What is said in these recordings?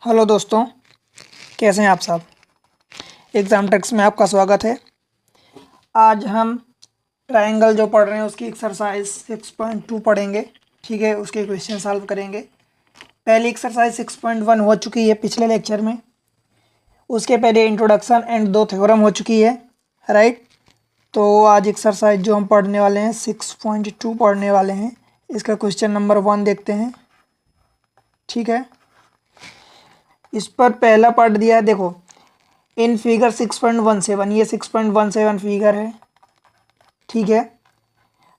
Hello दोस्तों, कैसे हैं आप सब। एग्ज़ाम टेक्स में आपका स्वागत है। आज हम ट्रायंगल जो पढ़ रहे हैं उसकी एक्सरसाइज 6.2 पढ़ेंगे। ठीक है, उसके क्वेश्चन सॉल्व करेंगे। पहली एक्सरसाइज 6.1 हो चुकी है पिछले लेक्चर में। उसके पहले इंट्रोडक्शन एंड 2 थ्योरम हो चुकी है, राइट। तो आज एक्सरसाइज जो हम पढ़ने वाले हैं 6.2 पढ़ने वाले हैं। इसका क्वेश्चन नंबर 1 देखते हैं। ठीक है, इस पर पहला पार्ट दिया है, देखो। इन फिगर 6.17, ये 6.17 फिगर है। ठीक है,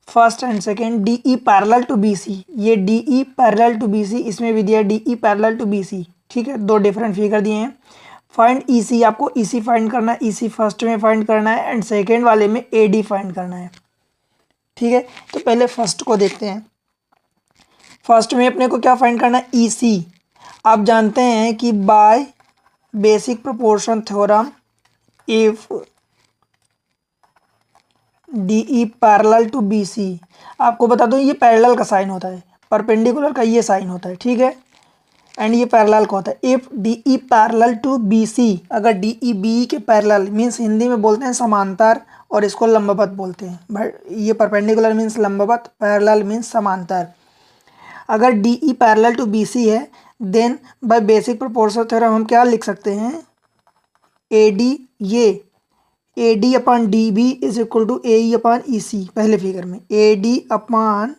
first and second D E parallel to B C, ये D E parallel to B C, इसमें भी दिया D E parallel to B C. ठीक है, दो डिफरेंट फिगर दिए हैं। फाइंड ई सी, आपको ई सी फाइंड करना है। ई सी फर्स्ट में फाइंड करना है एंड सेकेंड वाले में ए डी फाइंड करना है। ठीक है, तो पहले फर्स्ट को देखते हैं। फर्स्ट में अपने को क्या फाइंड करना है, ई सी। आप जानते हैं कि by basic proportion theorem, if D E parallel to B C, आपको बता दूं ये पैरेलल का साइन होता है, परपेंडिकुलर का ये साइन होता है। ठीक है, एंड ये पैरेलल का होता है। If D E parallel to B C, अगर डी ई बी के पैरेलल मीन्स हिंदी में बोलते हैं समांतर और इसको लंबवत बोलते हैं। बट ये परपेंडिकुलर मीन्स लंबवत, पैरेलल मीन्स समांतर। अगर D E parallel to B C है then by basic proportion theorem हम क्या लिख सकते हैं, ए डी, ये A D upon D B is equal to A E upon E C. पहले फिगर में A D upon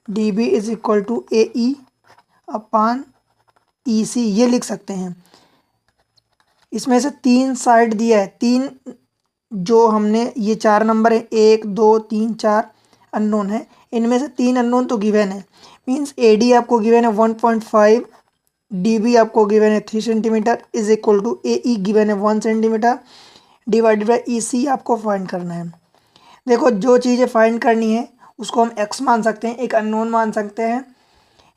D B is equal to A E upon E C, ये लिख सकते हैं। इसमें से तीन साइड दिया है, तीन जो हमने ये 4 नंबर है, 1 2 3 4 अननोन है। इनमें से 3 अननोन तो गिवन है, मीन्स ए डी आपको गिवन है 1.5, डी बी आपको गिवन है 3 centimetre is equal to A E given है 1 centimetre divided by E C आपको फाइंड करना है। देखो, जो चीज़ें फाइंड करनी है उसको हम एक्स मान सकते हैं, एक अननोन मान सकते हैं।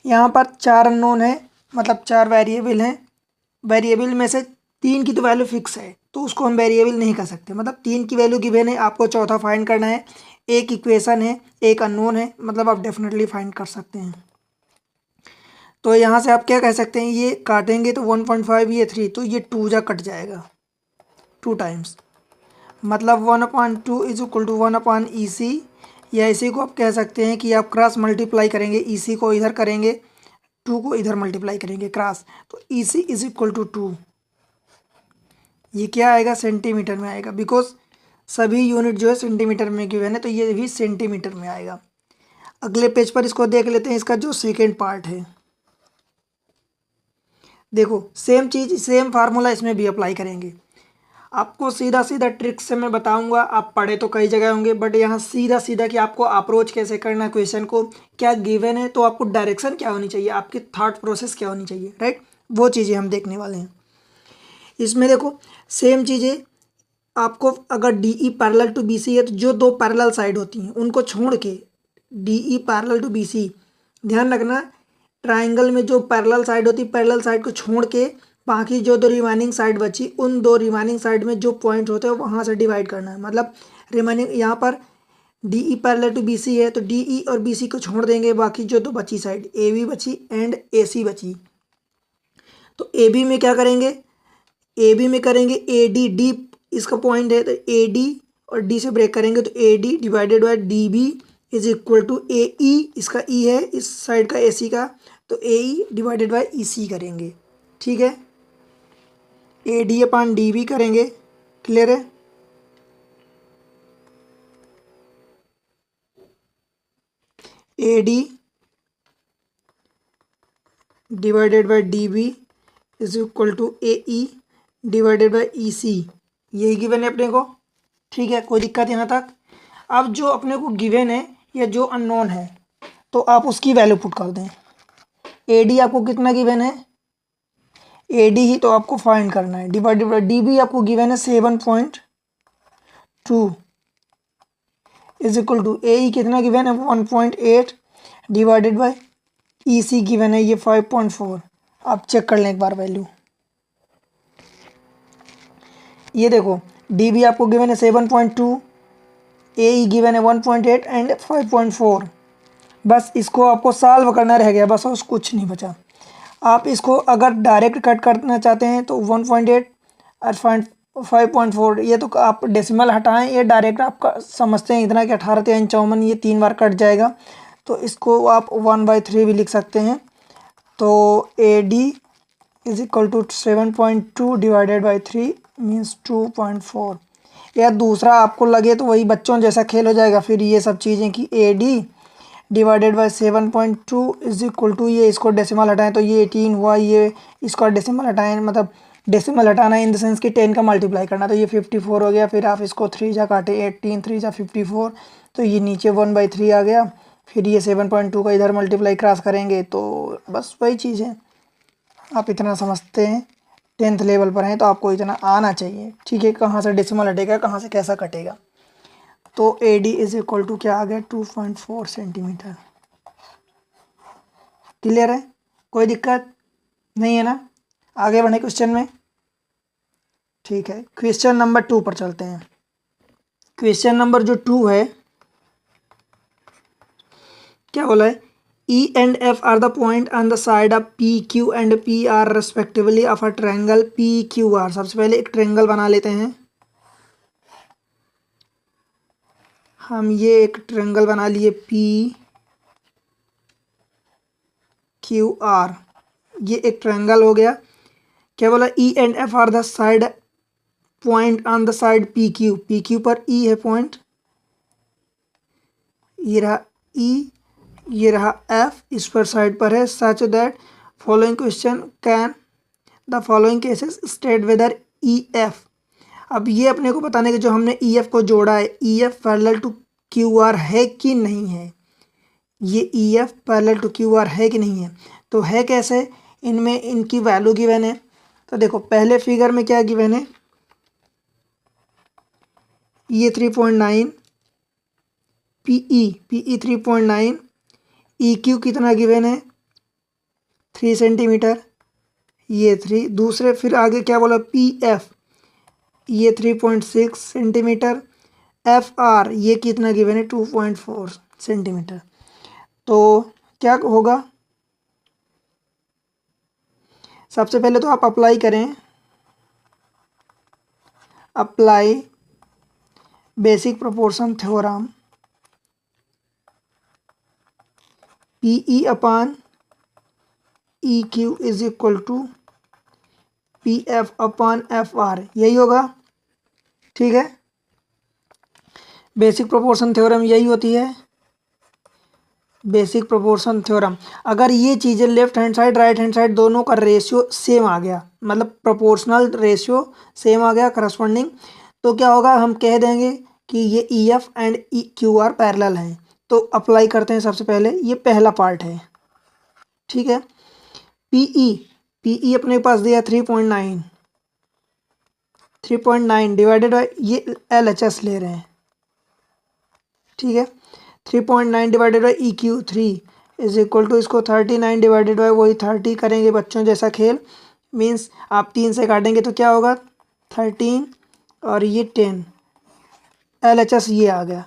यहाँ पर 4 अननोन है, मतलब 4 वेरिएबल हैं। वेरिएबल में से 3 की तो वैल्यू फिक्स है, तो उसको हम वेरिएबल नहीं कर सकते। मतलब 3 की वैल्यू गिवन है, आपको चौथा फाइंड करना है। एक इक्वेशन है, एक अननोन है, मतलब आप डेफिनेटली फाइंड कर सकते हैं। तो यहाँ से आप क्या कह सकते हैं, ये काटेंगे तो 1.5, ये 3, तो ये 2 जा कट जाएगा 2 टाइम्स, मतलब 1/2 इज इक्वल टू 1 ई सी। या इसी को आप कह सकते हैं कि आप क्रॉस मल्टीप्लाई करेंगे, ई सी को इधर करेंगे, 2 को इधर मल्टीप्लाई करेंगे क्रॉस, तो ई सी इज इक्वल टू 2। ये क्या आएगा, सेंटीमीटर में आएगा, बिकॉज सभी यूनिट जो है सेंटीमीटर में गिवन है, तो ये भी सेंटीमीटर में आएगा। अगले पेज पर इसको देख लेते हैं, इसका जो सेकेंड पार्ट है। देखो, सेम चीज़, सेम फार्मूला इसमें भी अप्लाई करेंगे। आपको सीधा सीधा ट्रिक से मैं बताऊंगा, आप पढ़े तो कई जगह होंगे, बट यहाँ सीधा सीधा कि आपको अप्रोच कैसे करना है क्वेश्चन को, क्या गिवन है तो आपको डायरेक्शन क्या होनी चाहिए, आपकी थॉट प्रोसेस क्या होनी चाहिए, राइट। वो चीज़ें हम देखने वाले हैं इसमें। देखो, सेम चीज़ें आपको, अगर D E parallel to B C है तो जो 2 पैरेलल साइड होती हैं उनको छोड़ के, D E parallel to B C, ध्यान रखना, ट्राइंगल में जो पैरेलल साइड होती है, पैरेलल साइड को छोड़ के बाकी जो 2 रिमाइनिंग साइड बची, उन 2 रिमाइनिंग साइड में जो पॉइंट होते हैं वहाँ से डिवाइड करना है। मतलब रिमाइनिंग, यहाँ पर D E parallel to B C है तो डी ई और बी सी को छोड़ देंगे, बाकी जो 2 बची साइड, ए बी बची एंड ए सी बची, तो ए बी में क्या करेंगे, ए बी में करेंगे ए डी, डी इसका पॉइंट है, तो ए डी और डी से ब्रेक करेंगे तो A D divided by D B is equal to A E, इसका ई है इस साइड का ए सी का, तो ए ई डिवाइडेड बाई ई सी करेंगे। ठीक है, A D upon D B करेंगे, क्लियर है। A D divided by D B is equal to A E divided by E C, यही गिवन है अपने को। ठीक है, कोई दिक्कत यहाँ तक। अब जो अपने को गिवन है या जो अननोन है, तो आप उसकी वैल्यू पुट कर दें। ए डी आपको कितना गिवन है, ए डी ही तो आपको फाइंड करना है, डिवाइडेड बाई डी बी आपको गिवन है 7.2 is equal to A E कितना गिवन है 1.8 divided by E C given है ये 5.4। आप चेक कर लें एक बार वैल्यू। ये देखो, डी बी आपको गिवन है 7.2, ए ई गिवन है 1.8 एंड 5.4। बस इसको आपको सॉल्व करना रह गया, बस और कुछ नहीं बचा। आप इसको अगर डायरेक्ट कट करना चाहते हैं तो 1.8 और 5.4, ये तो आप डेसिमल हटाएं, ये डायरेक्ट आपका समझते हैं इतना कि 18×3 = 54, ये 3 बार कट जाएगा, तो इसको आप 1/3 भी लिख सकते हैं। तो AD = 7.2 डिवाइडेड बाई 3 मीन्स 2.4। या दूसरा आपको लगे तो वही बच्चों जैसा खेल हो जाएगा फिर ये सब चीज़ें कि AD डिवाइडेड बाई 7.2 = ये इसको डेसिमल हटाएं तो ये 18 हुआ, ये इसको डेसिमल हटाएं, मतलब डेसिमल हटाना इन द सेंस कि 10 का मल्टीप्लाई करना, तो ये 54 हो गया। फिर आप इसको 3 जा काटे, 18 3 जा 54, तो ये नीचे 1/3 आ गया। फिर ये 7.2 का इधर मल्टीप्लाई क्रॉस करेंगे, तो बस वही चीज़ है। आप इतना समझते हैं, 10th लेवल पर हैं तो आपको इतना आना चाहिए, ठीक है, कहाँ से डेसिमल हटेगा, कहाँ से कैसा कटेगा। तो AD = क्या आ गया, 2.4 सेंटीमीटर। क्लियर है, कोई दिक्कत नहीं है ना। आगे बढ़े क्वेश्चन में, ठीक है। क्वेश्चन नंबर 2 पर चलते हैं। क्वेश्चन नंबर जो 2 है, क्या बोला है, E and F are the point on the side of PQ and PR respectively of a triangle PQR। सबसे पहले एक ट्रायंगल बना लेते हैं हम, ये एक ट्रायंगल बना लिए PQR, ये एक ट्रायंगल हो गया। क्या बोला, E and F are the side point on the side PQ, PQ पर E है पॉइंट, ये रहा E, ये रहा F, इस पर साइड पर है। Such that following question can the following cases state whether EF। अब ये अपने को बताने के, जो हमने EF को जोड़ा है, EF पैरेलल टू QR है कि नहीं है, ये EF पैरेलल टू QR है कि नहीं है। तो है कैसे, इनमें इनकी वैल्यू गिवन है। तो देखो पहले फिगर में क्या गिवन है, ये 3.9 PE 3.9, EQ कितना गिवन है 3 सेंटीमीटर, ये 3। दूसरे फिर आगे क्या बोला, PF ये 3.6 सेंटीमीटर, FR ये कितना गिवन है 2.4 सेंटीमीटर। तो क्या होगा, सबसे पहले तो आप अप्लाई करें, apply basic proportion theorem, PE upon EQ = PF upon FR, यही होगा, ठीक है। बेसिक प्रोपोर्शन थ्योरम यही होती है, बेसिक प्रोपोर्शन थ्योरम। अगर ये चीज़ें left hand side right hand side दोनों का रेशियो सेम आ गया, मतलब प्रोपोर्शनल रेशियो सेम आ गया करस्पॉन्डिंग, तो क्या होगा, हम कह देंगे कि ये EF एंड QR पैरेलल हैं। तो अप्लाई करते हैं, सबसे पहले ये पहला पार्ट है, ठीक है। PE अपने पास दिया 3.9 डिवाइडेड बाई ये LHS ले रहे हैं, ठीक है। 3.9 डिवाइडेड बाई EQ 3 = इसको 39 डिवाइडेड बाई वही 30 करेंगे बच्चों जैसा खेल, मीन्स आप 3 से काटेंगे तो क्या होगा 13 और ये 10, LHS ये आ गया।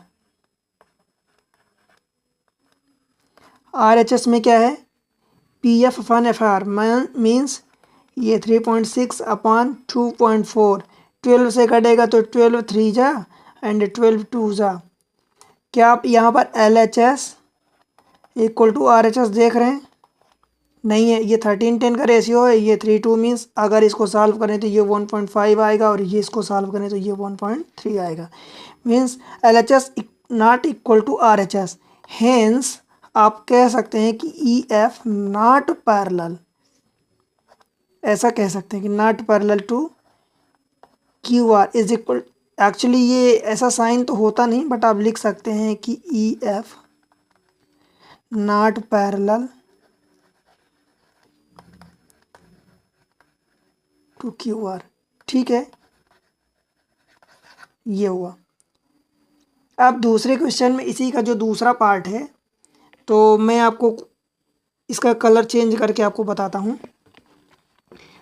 RHS में क्या है, PF अपॉन FR मीन्स ये 3.6 अपॉन 2.4, 12 से कटेगा तो 12 3 जा एंड 12 2 जा। क्या आप यहाँ पर LHS = RHS देख रहे हैं, नहीं है, ये 13:10 का रेशियो है, ये 3:2 मीन्स अगर इसको सॉल्व करें तो ये 1.5 आएगा और ये इसको सॉल्व करें तो ये 1.3 आएगा, means LHS not equal to RHS। Hence आप कह सकते हैं कि EF नॉट पैरेलल, ऐसा कह सकते हैं कि not parallel to QR = actually ये ऐसा साइन तो होता नहीं, बट आप लिख सकते हैं कि EF not parallel to QR, ठीक है, ये हुआ। अब दूसरे क्वेश्चन में इसी का जो दूसरा पार्ट है, तो मैं आपको इसका कलर चेंज करके आपको बताता हूँ।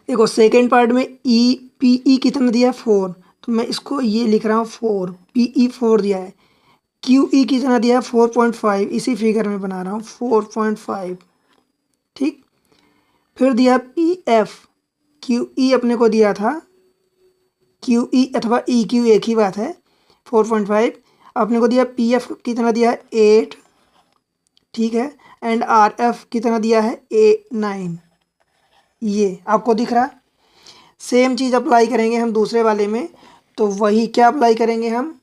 देखो सेकेंड पार्ट में PE कितना दिया है 4, तो मैं इसको ये लिख रहा हूँ 4, PE 4 दिया है। QE कितना दिया है 4.5, इसी फिगर में बना रहा हूँ 4.5, ठीक। फिर दिया पी एफ, क्यू ई अपने को दिया था, क्यू ई अथवा ई क्यू एक ही बात है, 4.5 अपने को दिया। पी एफ कितना दिया है 8, ठीक है। एंड आर एफ कितना दिया है 9, ये आपको दिख रहा। सेम चीज़ अप्लाई करेंगे हम दूसरे वाले में, तो वही क्या अप्लाई करेंगे हम,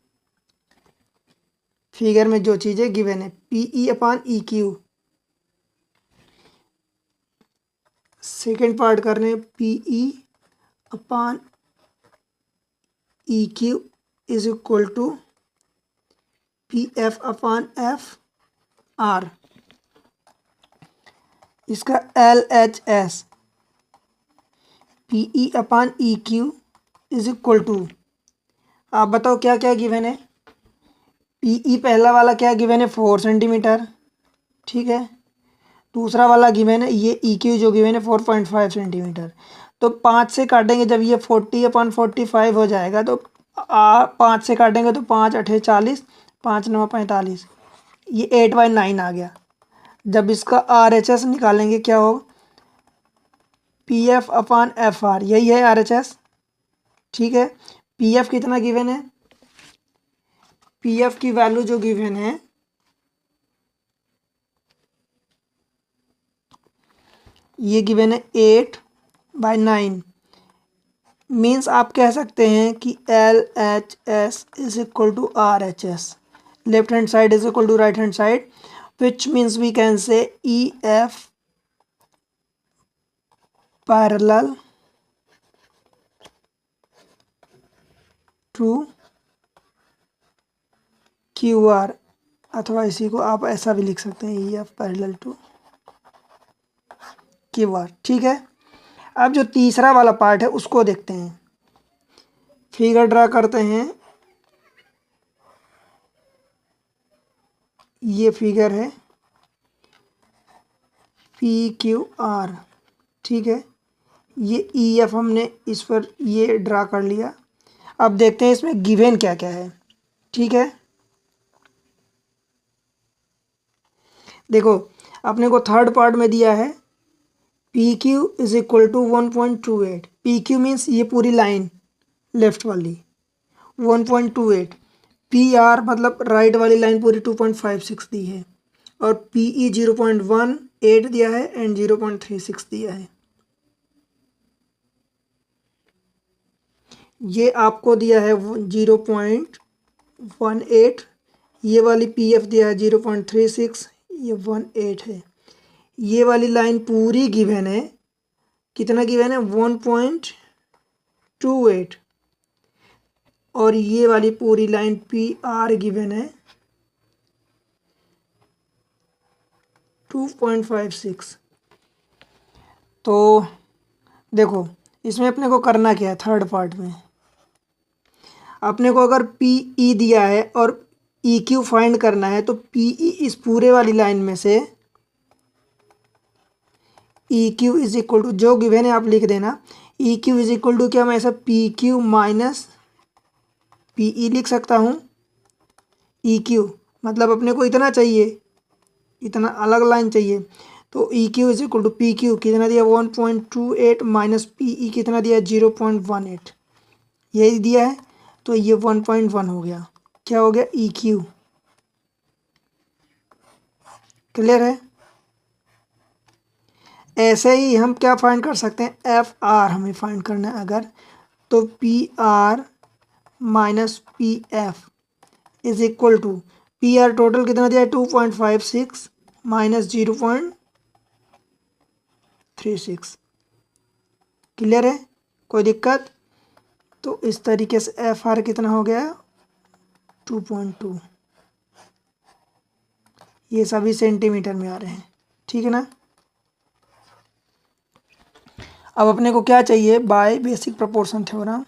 फिगर में जो चीज़ें गिवन है, P E upon E Q. Second part कर रहे हैं, P E upon E Q is equal to P F upon F R. इसका L H S, P E upon E Q is equal to, आप बताओ क्या क्या given है। P ई पहला वाला क्या गिवन है 4 सेंटीमीटर, ठीक है। दूसरा वाला गिवन है ये ई क्यू जो गिवन है 4.5 सेंटीमीटर। तो 5 से काटेंगे जब ये 40/45 हो जाएगा, तो 5 से काटेंगे तो 5 8 40, 5 9 45, ये 8/9 आ गया। जब इसका आर एच एस निकालेंगे क्या हो, P F upon F R, यही है आर एच एस, ठीक है। पी एफ कितना गिवन है, पी एफ की वैल्यू जो गिवन है ये गिवन है 8/9, मीन्स आप कह सकते हैं कि L H S is equal to R H S, left hand side is equal to right hand side, which means we can say E F parallel to Q R, अथवा इसी को आप ऐसा भी लिख सकते हैं, E F parallel to Q R, ठीक है। अब जो तीसरा वाला पार्ट है उसको देखते हैं, फिगर ड्रा करते हैं। ये फिगर है पी क्यू आर, ठीक है। ये ई एफ हमने इस पर ये ड्रा कर लिया। अब देखते हैं इसमें गिवन क्या क्या है, ठीक है। देखो अपने को थर्ड पार्ट में दिया है P Q is equal to 1.28, P Q means ये पूरी लाइन लेफ्ट वाली 1.28, पी आर मतलब राइट वाली लाइन पूरी 2.56 दी है, और पी ई 0.18 दिया है एंड 0.36 दिया है। ये आपको दिया है 0.18, ये वाली पी एफ दिया है 0.36, ये 18 है। ये वाली लाइन पूरी गिवन है, कितना गिवन है 1.28, और ये वाली पूरी लाइन पी आर गिवन है 2.56। तो देखो इसमें अपने को करना क्या है, थर्ड पार्ट में अपने को अगर पी ई दिया है और ई क्यू फाइंड करना है, तो पी ई इस पूरे वाली लाइन में से E Q is equal to जो गिवन है आप लिख देना, E Q is equal to क्या, मैं ऐसा P Q minus P E लिख सकता हूँ। ई क्यू मतलब अपने को इतना चाहिए, इतना अलग लाइन चाहिए, तो E Q is equal to P Q कितना दिया 1.28 माइनस पी ई कितना दिया 0.18, यही दिया है। तो ये 1.1 हो गया, क्या हो गया ई क्यू, क्लियर है। ऐसे ही हम क्या फाइंड कर सकते हैं, एफ आर हमें फाइंड करना है अगर, तो P R minus P F is equal to, P R total कितना दिया है 2.56 माइनस 0.36, क्लियर है, कोई दिक्कत। तो इस तरीके से एफ आर कितना हो गया 2.2, ये सभी सेंटीमीटर में आ रहे हैं, ठीक है ना। अब अपने को क्या चाहिए, by basic proportion theorem,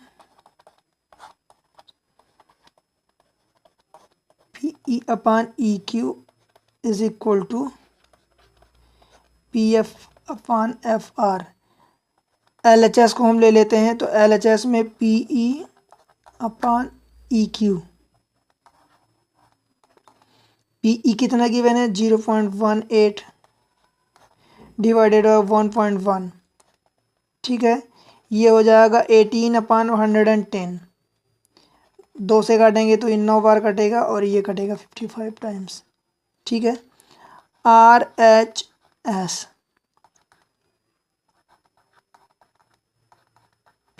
P E upon E Q is equal to P F upon F R. L H S को हम ले लेते हैं, तो एल एच एस में P E upon E Q, P E कितना गिवन है 0.18 divided by 1.1, ठीक है। ये हो जाएगा 18/110। 2 से काटेंगे तो इन 9 बार कटेगा और ये कटेगा 55 टाइम्स, ठीक है। RHS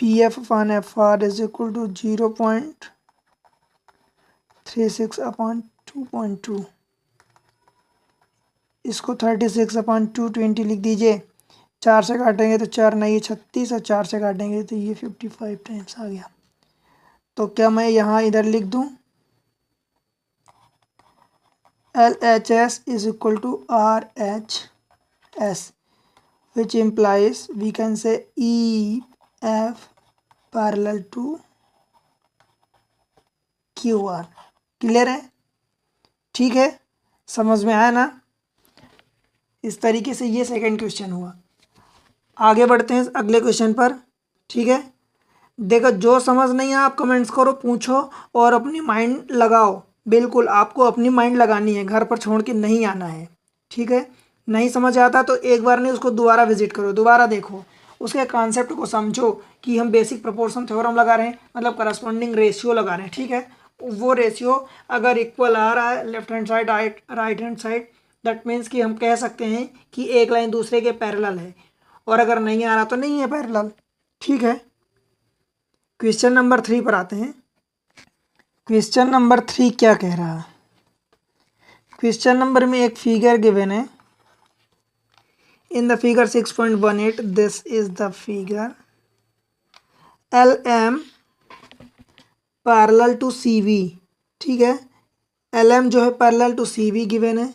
PF/FR is equal to 0.36/2.2। इसको 36/220 लिख दीजिए। 4 से काटेंगे तो 4 नहीं 36 और 4 से काटेंगे तो ये 55 टाइम्स आ गया। तो क्या मैं यहाँ इधर लिख दूँ LHS is equal to RHS, which implies we can say EF parallel to QR। Clear है? ठीक है, समझ में आया ना? इस तरीके से ये सेकंड क्वेश्चन हुआ। आगे बढ़ते हैं अगले क्वेश्चन पर, ठीक है। देखो, जो समझ नहीं है आप कमेंट्स करो, पूछो और अपनी माइंड लगाओ। बिल्कुल आपको अपनी माइंड लगानी है, घर पर छोड़ के नहीं आना है, ठीक है। नहीं समझ आता तो एक बार नहीं, उसको दोबारा विजिट करो, दोबारा देखो, उसके कॉन्सेप्ट को समझो कि हम बेसिक प्रोपोर्शन थ्योरम लगा रहे हैं, मतलब करस्पॉन्डिंग रेशियो लगा रहे हैं, ठीक है। वो रेशियो अगर इक्वल आ रहा है left hand side right hand side, that means कि हम कह सकते हैं कि एक लाइन दूसरे के पैरेलल है, और अगर नहीं आ रहा तो नहीं है पैरेलल, ठीक है। क्वेश्चन नंबर 3 पर आते हैं। क्वेश्चन नंबर 3 क्या कह रहा है? क्वेश्चन नंबर में एक फिगर गिवन है। In the figure 6.18 this is the figure LM parallel to CV, ठीक है। LM जो है पैरेलल टू CV गिवन है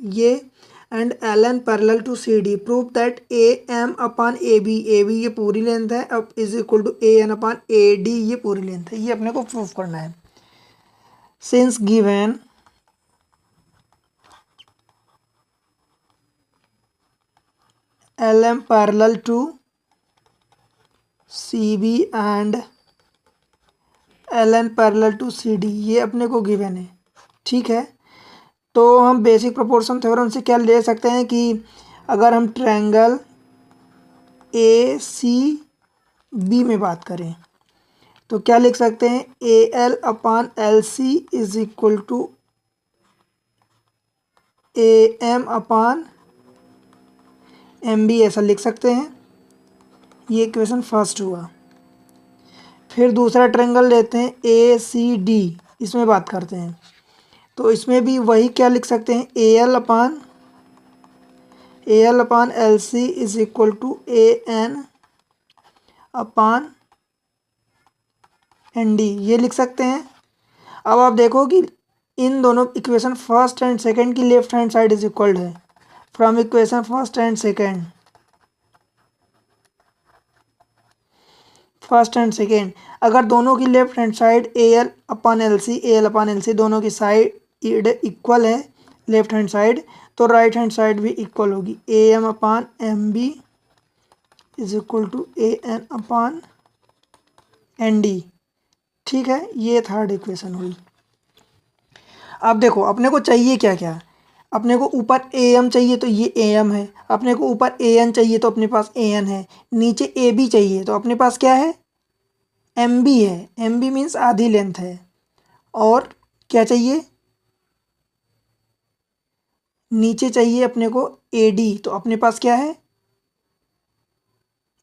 ये, and LN parallel to CD। Prove that AM/AB, AB ये पूरी लेंथ है, अब इज इक्वल टू AN/AD ये पूरी लेंथ है। ये अपने को प्रूव करना है। Since given LM parallel to CB and LN parallel to CD ये अपने को गिवन है, ठीक है। तो हम बेसिक प्रोपोर्शन थ्योरम से क्या ले सकते हैं कि अगर हम ट्रायंगल ACB में बात करें तो क्या लिख सकते हैं, AL/LC is equal to AM/MB ऐसा लिख सकते हैं। ये इक्वेशन फर्स्ट हुआ। फिर दूसरा ट्रायंगल लेते हैं ACD, इसमें बात करते हैं तो इसमें भी वही क्या लिख सकते हैं, AL/LC is equal to AN/ND ये लिख सकते हैं। अब आप देखो कि इन दोनों इक्वेशन फर्स्ट एंड सेकंड की left hand side is equal है। From equation first and second अगर दोनों की लेफ्ट हैंड साइड AL/LC दोनों की साइड इक्वल है लेफ्ट हैंड साइड, तो राइट हैंड साइड भी इक्वल होगी। AM/MB is equal to AN/ND, ठीक है। ये थर्ड इक्वेशन हुई। अब देखो अपने को चाहिए क्या क्या, अपने को ऊपर AM चाहिए तो ये AM है, अपने को ऊपर AN चाहिए तो अपने पास AN है, नीचे AB चाहिए तो अपने पास क्या है, MB है। MB मीन्स आधी लेंथ है। और क्या चाहिए, नीचे चाहिए अपने को AD तो अपने पास क्या है,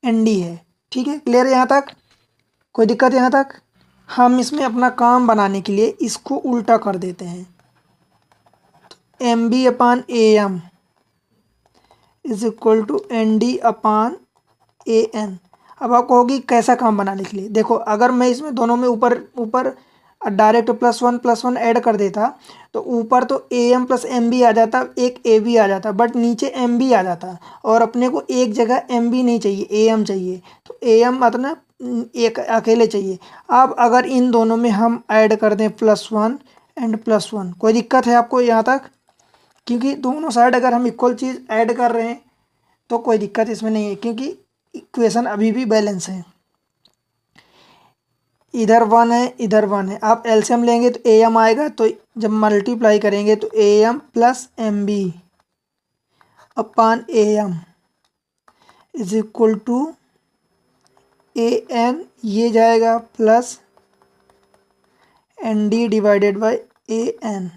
ND है, ठीक है। क्लियर है यहाँ तक? कोई दिक्कत यहाँ तक? हम इसमें अपना काम बनाने के लिए इसको उल्टा कर देते हैं। MB/AM is equal to ND/AN। अब आप कहोगी कैसा काम बनाने के लिए, देखो अगर मैं इसमें दोनों में ऊपर डायरेक्ट +1 ऐड कर देता तो ऊपर तो AM + MB आ जाता, एक AB आ जाता, बट नीचे MB आ जाता, और अपने को एक जगह MB नहीं चाहिए, AM चाहिए। तो AM मतलब एक अकेले चाहिए। अब अगर इन दोनों में हम ऐड कर दें +1 एंड +1, कोई दिक्कत है आपको यहाँ तक? क्योंकि दोनों साइड अगर हम इक्वल चीज़ ऐड कर रहे हैं तो कोई दिक्कत इसमें नहीं है, क्योंकि इक्वेशन अभी भी बैलेंस है। इधर 1 है इधर 1 है, आप एलसीएम लेंगे तो AM आएगा, तो जब मल्टीप्लाई करेंगे तो AM + MB upon A M is equal to A N, ये जाएगा plus N D divided by A N.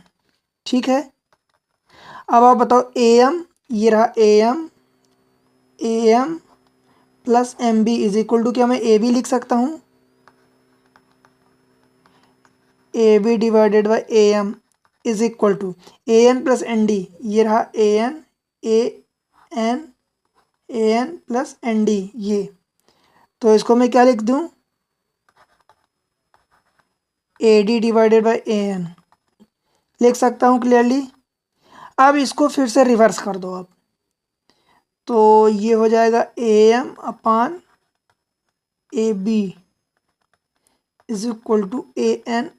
ठीक है, अब आप बताओ ए एम, ये रहा A M plus M B is equal to, क्या मैं ए बी लिख सकता हूँ? A B divided by A M is equal to A N plus N D, ये रहा A N plus N D, ये तो इसको मैं क्या लिख दूँ? A D divided by A N लिख सकता हूँ क्लियरली। अब इसको फिर से रिवर्स कर दो आप, तो ये हो जाएगा A M upon A B is equal to A N,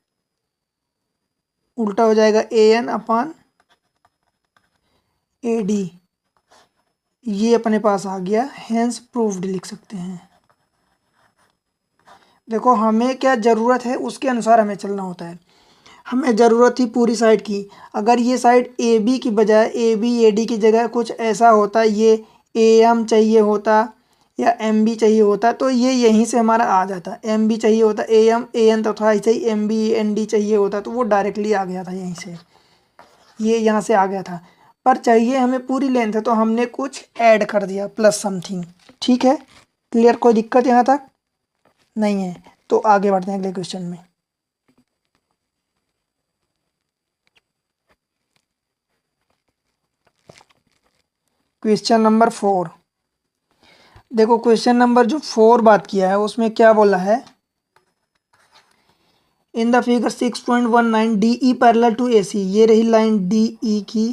उल्टा हो जाएगा A N upon A D, ये अपने पास आ गया, हेंस प्रूव्ड लिख सकते हैं। देखो हमें क्या ज़रूरत है उसके अनुसार हमें चलना होता है। हमें ज़रूरत थी पूरी साइड की, अगर ये साइड ए बी की बजाय ए बी ए डी की जगह कुछ ऐसा होता, ये ए एम चाहिए होता या एम बी चाहिए होता, तो ये यहीं से हमारा आ जाता। एम बी चाहिए होता ए एम ए एन तो था ऐसे ही, एम बी एन डी चाहिए होता तो वो डायरेक्टली आ गया था यहीं से, ये यहाँ से आ गया था। पर चाहिए हमें पूरी लेंथ है तो हमने कुछ ऐड कर दिया प्लस समथिंग। ठीक है, क्लियर, कोई दिक्कत यहाँ तक नहीं है? तो आगे बढ़ते हैं अगले क्वेश्चन में। क्वेश्चन नंबर 4, देखो क्वेश्चन नंबर जो 4 बात किया है उसमें क्या बोला है? In the figure 6.19 D E parallel to A C, ये रही लाइन डी ई की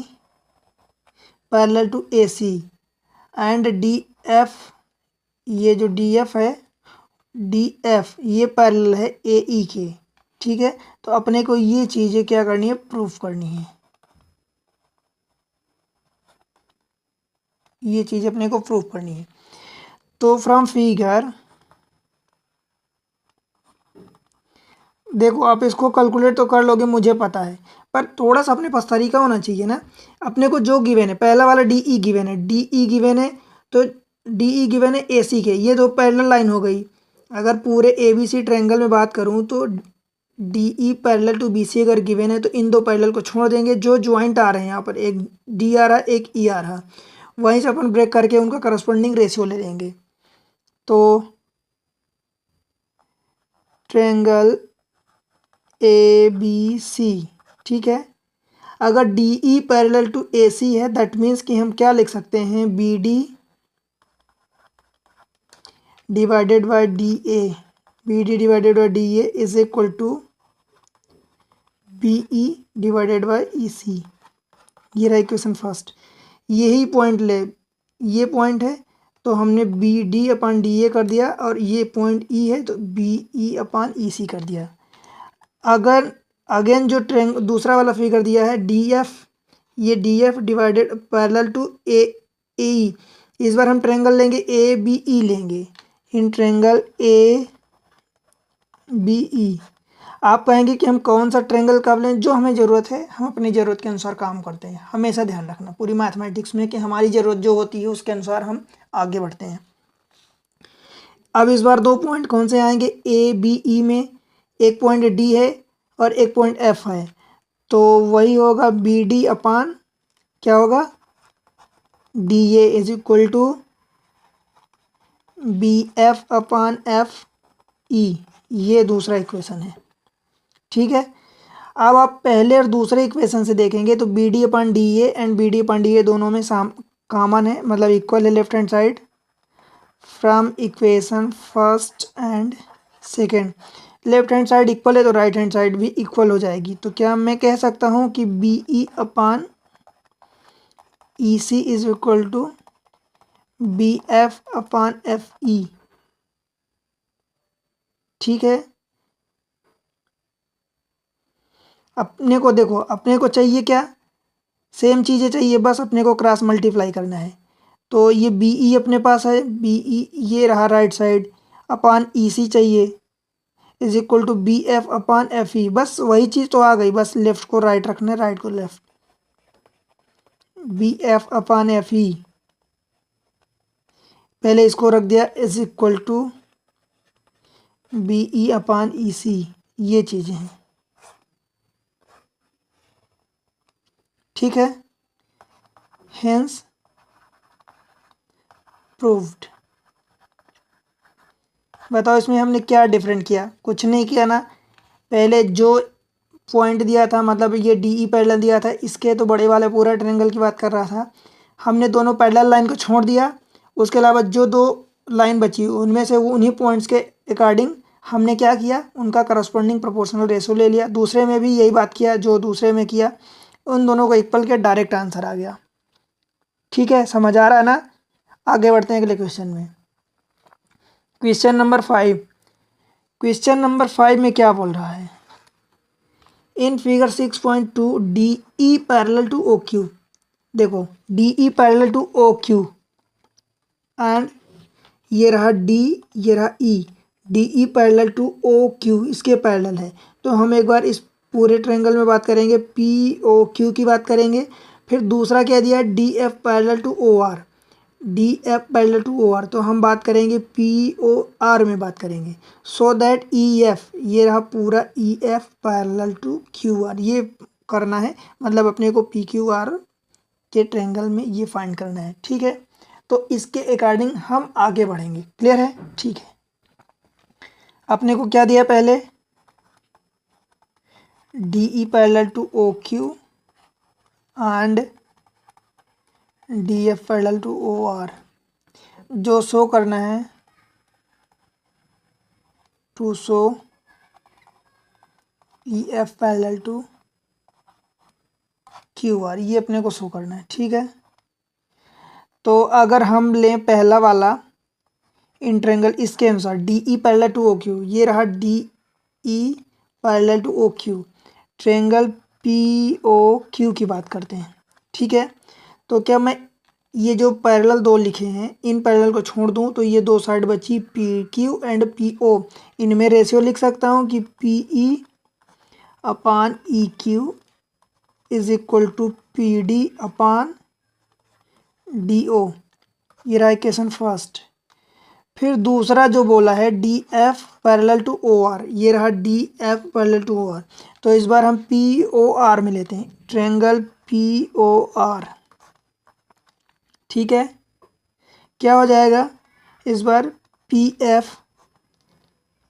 parallel to A C, and D F, ये जो डी एफ है, डी एफ ये पैरेलल है ए ई के। ठीक है, तो अपने को ये चीज़ें क्या करनी है? प्रूफ करनी है। ये चीज़ अपने को प्रूफ करनी है। तो फ्रॉम फिगर, देखो आप इसको कैलकुलेट तो कर लोगे मुझे पता है, पर थोड़ा सा अपने पास तरीका होना चाहिए ना। अपने को जो गिवन है, पहला वाला डी ई गिवन है, डी ई गिवन है तो डी ई गिवन है ए सी के, ये दो पैरेलल लाइन हो गई। अगर पूरे ए बी सी ट्रायंगल में बात करूँ तो D E parallel to B C अगर गिवन है तो इन दो पैरेलल को छोड़ देंगे, जो ज्वाइंट आ रहे हैं यहाँ पर, एक डी आ रहा एक ई आ रहा, वहीं से अपन ब्रेक करके उनका करस्पॉन्डिंग रेशियो ले लेंगे। तो ट्रायंगल ए बी सी, ठीक है, अगर D E parallel to A C है दैट मीन्स कि हम क्या लिख सकते हैं? B D divided by D A, B D divided by D A is equal to B E divided by E C. ये रहा इक्वेशन फर्स्ट। यही पॉइंट ले, ये पॉइंट है तो हमने B D upon D A कर दिया, और ये पॉइंट ई है तो बी ई अपान ई सी कर दिया। अगर अगेन जो दूसरा वाला फिगर दिया है डी एफ, ये D F divided parallel to A E, इस बार हम ट्रायंगल लेंगे ए बी ई लेंगे, in triangle A B E. आप कहेंगे कि हम कौन सा ट्रायंगल कब लें? जो हमें ज़रूरत है हम अपनी ज़रूरत के अनुसार काम करते हैं, हमेशा ध्यान रखना पूरी मैथमेटिक्स में कि हमारी ज़रूरत जो होती है उसके अनुसार हम आगे बढ़ते हैं। अब इस बार दो पॉइंट कौन से आएंगे? ए बी ई में एक पॉइंट डी है और एक पॉइंट एफ है, तो वही होगा बी डी अपान क्या होगा? D A is equal to B F upon F E, ये दूसरा इक्वेशन है। ठीक है, अब आप पहले और दूसरे इक्वेशन से देखेंगे तो B D upon D A and B D upon D A दोनों में कॉमन है, मतलब इक्वल है left hand side. From equation first and second, left hand side equal है तो राइट हैंड साइड भी इक्वल हो जाएगी। तो क्या मैं कह सकता हूँ कि B E upon E C is equal to B F upon F E. ठीक है, अपने को देखो, अपने को चाहिए क्या? सेम चीज़ें चाहिए, बस अपने को क्रॉस मल्टीप्लाई करना है। तो ये बी ई अपने पास है, बी ई ये रहा राइट साइड, अपान ई सी चाहिए is equal to B F upon F E. बस वही चीज़ तो आ गई, बस लेफ्ट को राइट रखना है, राइट को left. B F upon F E, पहले इसको रख दिया, is equal to B E upon E C, ये चीज़ें हैं। ठीक है, हेंस प्रूव्ड। बताओ इसमें हमने क्या डिफरेंट किया? कुछ नहीं किया ना। पहले जो पॉइंट दिया था, मतलब ये डी ई पैरेलल दिया था, इसके तो बड़े वाले पूरा ट्रायंगल की बात कर रहा था। हमने दोनों पैरेलल लाइन को छोड़ दिया, उसके अलावा जो दो लाइन बची उनमें से वो उन्हीं पॉइंट्स के अकॉर्डिंग हमने क्या किया, उनका करस्पॉन्डिंग प्रोपोर्शनल रेशो ले लिया। दूसरे में भी यही बात किया जो दूसरे में किया, उन दोनों को इक्वल के डायरेक्ट आंसर आ गया। ठीक है, समझ आ रहा है ना? आगे बढ़ते हैं अगले क्वेश्चन में। Question number 5। क्वेश्चन नंबर 5 में क्या बोल रहा है? In figure 6.2 D E parallel to O Q. देखो D E parallel to O Q and ये रहा डी, ये रहा E. D E parallel to O Q इसके पैरेलल है। तो हम एक बार इस पूरे ट्रायंगल में बात करेंगे, पी ओ क्यू की बात करेंगे। फिर दूसरा क्या दिया है, D F parallel to O R. D F parallel to O R, तो हम बात करेंगे पी ओ आर में बात करेंगे। सो दैट ई एफ, ये रहा पूरा E F parallel to Q R, ये करना है। मतलब अपने को पी क्यू आर के ट्रायंगल में ये फाइंड करना है। ठीक है, तो इसके अकॉर्डिंग हम आगे बढ़ेंगे। क्लियर है? ठीक है, अपने को क्या दिया पहले, D E parallel to O Q and D F parallel to O R. जो शो करना है, to show E F parallel to Q R, ये अपने को शो करना है। ठीक है, तो अगर हम लें पहला वाला इन ट्रायंगल, इसके अनुसार D E parallel to O Q, ये रहा D E parallel to O Q, triangle P O Q की बात करते हैं। ठीक है, तो क्या मैं ये जो पैरेलल दो लिखे हैं, इन पैरेलल को छोड़ दूं तो ये दो साइड बची P Q and P O. इनमें रेशियो लिख सकता हूँ कि P E upon E Q is equal to P D upon D O. ये रहा इक्वेशन फर्स्ट। फिर दूसरा जो बोला है D F parallel to O R, ये रहा D F parallel to O R. तो इस बार हम पी ओ आर में लेते हैं, ट्रायंगल पी ओ आर। ठीक है, क्या हो जाएगा इस बार, P F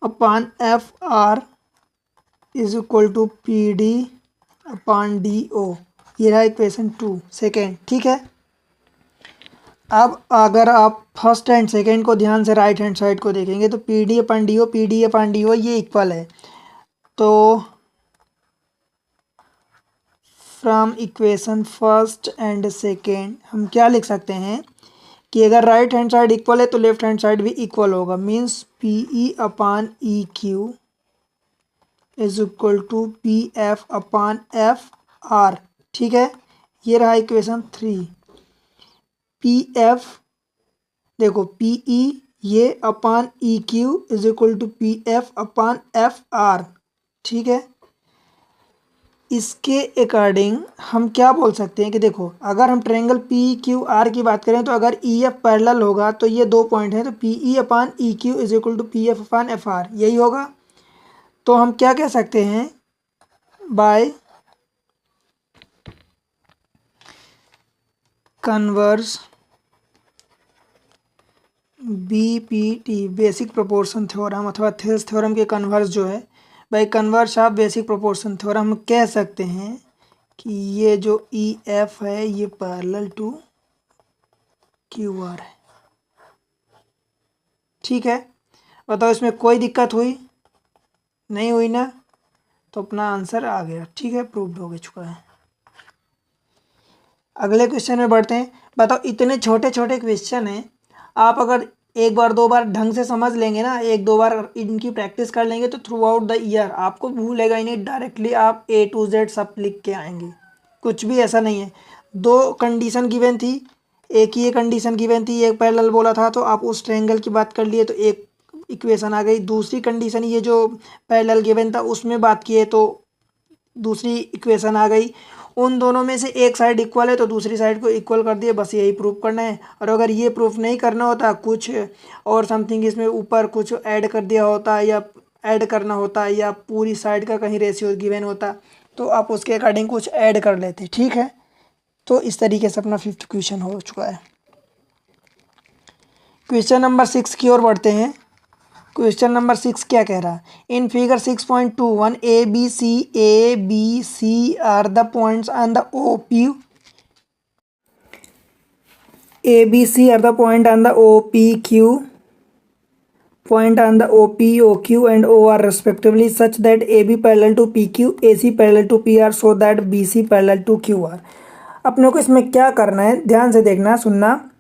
upon F R is equal to P D upon D O. ये रहा इक्वेशन 2 सेकेंड। ठीक है, अब अगर आप फर्स्ट एंड सेकेंड को ध्यान से राइट हैंड साइड को देखेंगे तो पी डी अपान डी ओ, P D upon D O ये इक्वल है। तो from equation first and second हम क्या लिख सकते हैं कि अगर राइट हैंड साइड इक्वल है तो लेफ्ट हैंड साइड भी इक्वल होगा। Means P E upon E Q is equal to P F upon F R. ठीक है, ये रहा इक्वेशन 3। पी एफ, देखो पी ई ये upon E Q is equal to P F upon F R. ठीक है, इसके अकॉर्डिंग हम क्या बोल सकते हैं कि देखो अगर हम ट्रायंगल पी क्यू आर की बात करें तो अगर ई एफ पैरेलल होगा तो ये दो पॉइंट हैं, तो P E upon E Q is equal to P F upon F R, यही होगा। तो हम क्या कह सकते हैं, by converse BPT, basic proportion theorem अथवा थेल्स थ्योरम के कन्वर्स जो है, by converse of basic proportion theorem, हम कह सकते हैं कि ये जो ई एफ है ये पैरेलल टू क्यू आर है। ठीक है, बताओ इसमें कोई दिक्कत हुई? नहीं हुई ना, तो अपना आंसर आ गया। ठीक है, प्रूव्ड हो चुका है। अगले क्वेश्चन में बढ़ते हैं। बताओ इतने छोटे छोटे क्वेश्चन हैं, आप अगर एक बार दो बार ढंग से समझ लेंगे ना, एक दो बार इनकी प्रैक्टिस कर लेंगे तो थ्रू आउट द ईयर आपको भूलेगा ही नहीं, डायरेक्टली आप A to Z सब लिख के आएंगे। कुछ भी ऐसा नहीं है। दो कंडीशन गिवन थी, एक ये कंडीशन गिवन थी, एक पैरेलल बोला था तो आप उस ट्रायंगल की बात कर लिए तो एक इक्वेशन आ गई। दूसरी कंडीशन ये जो पैरेलल गिवन था उसमें बात किए तो दूसरी इक्वेशन आ गई। उन दोनों में से एक साइड इक्वल है तो दूसरी साइड को इक्वल कर दिए, बस यही प्रूफ करना है। और अगर ये प्रूफ नहीं करना होता, कुछ और समथिंग इसमें ऊपर कुछ ऐड कर दिया होता या ऐड करना होता या पूरी साइड का कहीं रेशियो गिवन होता तो आप उसके अकॉर्डिंग कुछ ऐड कर लेते, ठीक है। तो इस तरीके से अपना 5th क्वेश्चन हो चुका है। क्वेश्चन नंबर 6 की ओर बढ़ते हैं। क्वेश्चन नंबर 6 क्या कह रहा है? In figure 6.21 A B C R the points on the O P A B C R the point on the O P Q point on the OP, OQ and OR respectively such that AB parallel to PQ, AC parallel to PR so that BC parallel to QR। अपने को इसमें क्या करना है, ध्यान से देखना सुनना।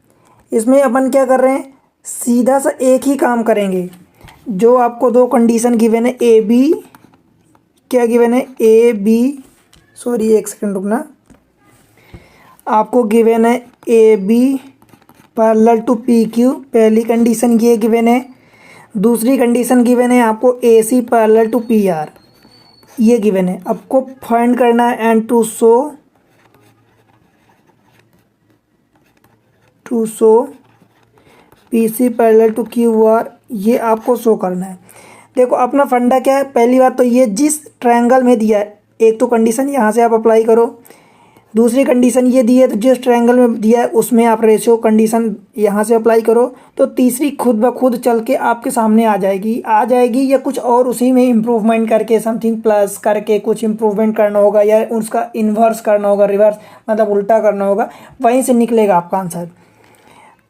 इसमें अपन क्या कर रहे हैं, सीधा सा एक ही काम करेंगे। जो आपको दो कंडीशन गिवन है, ए बी क्या गिवन है, ए बी सॉरी एक सेकंड रुकना, आपको गिवन है A B parallel to P Q, पहली कंडीशन ये गिवन है। दूसरी कंडीशन गिवन है आपको A C parallel to P R, ये गिवन है। आपको फाइंड करना है and to show P C parallel to Q R, ये आपको शो करना है। देखो अपना फंडा क्या है, पहली बात तो ये जिस ट्रायंगल में दिया है, एक तो कंडीशन यहाँ से आप अप्लाई करो, दूसरी कंडीशन ये दी है तो जिस ट्रायंगल में दिया है उसमें आप रेशियो कंडीशन यहाँ से अप्लाई करो, तो तीसरी खुद ब खुद चल के आपके सामने आ जाएगी या कुछ और उसी में इम्प्रूवमेंट करके समथिंग प्लस करके कुछ इम्प्रूवमेंट करना होगा या उसका इन्वर्स करना होगा, रिवर्स मतलब उल्टा करना होगा, वहीं से निकलेगा आपका आंसर।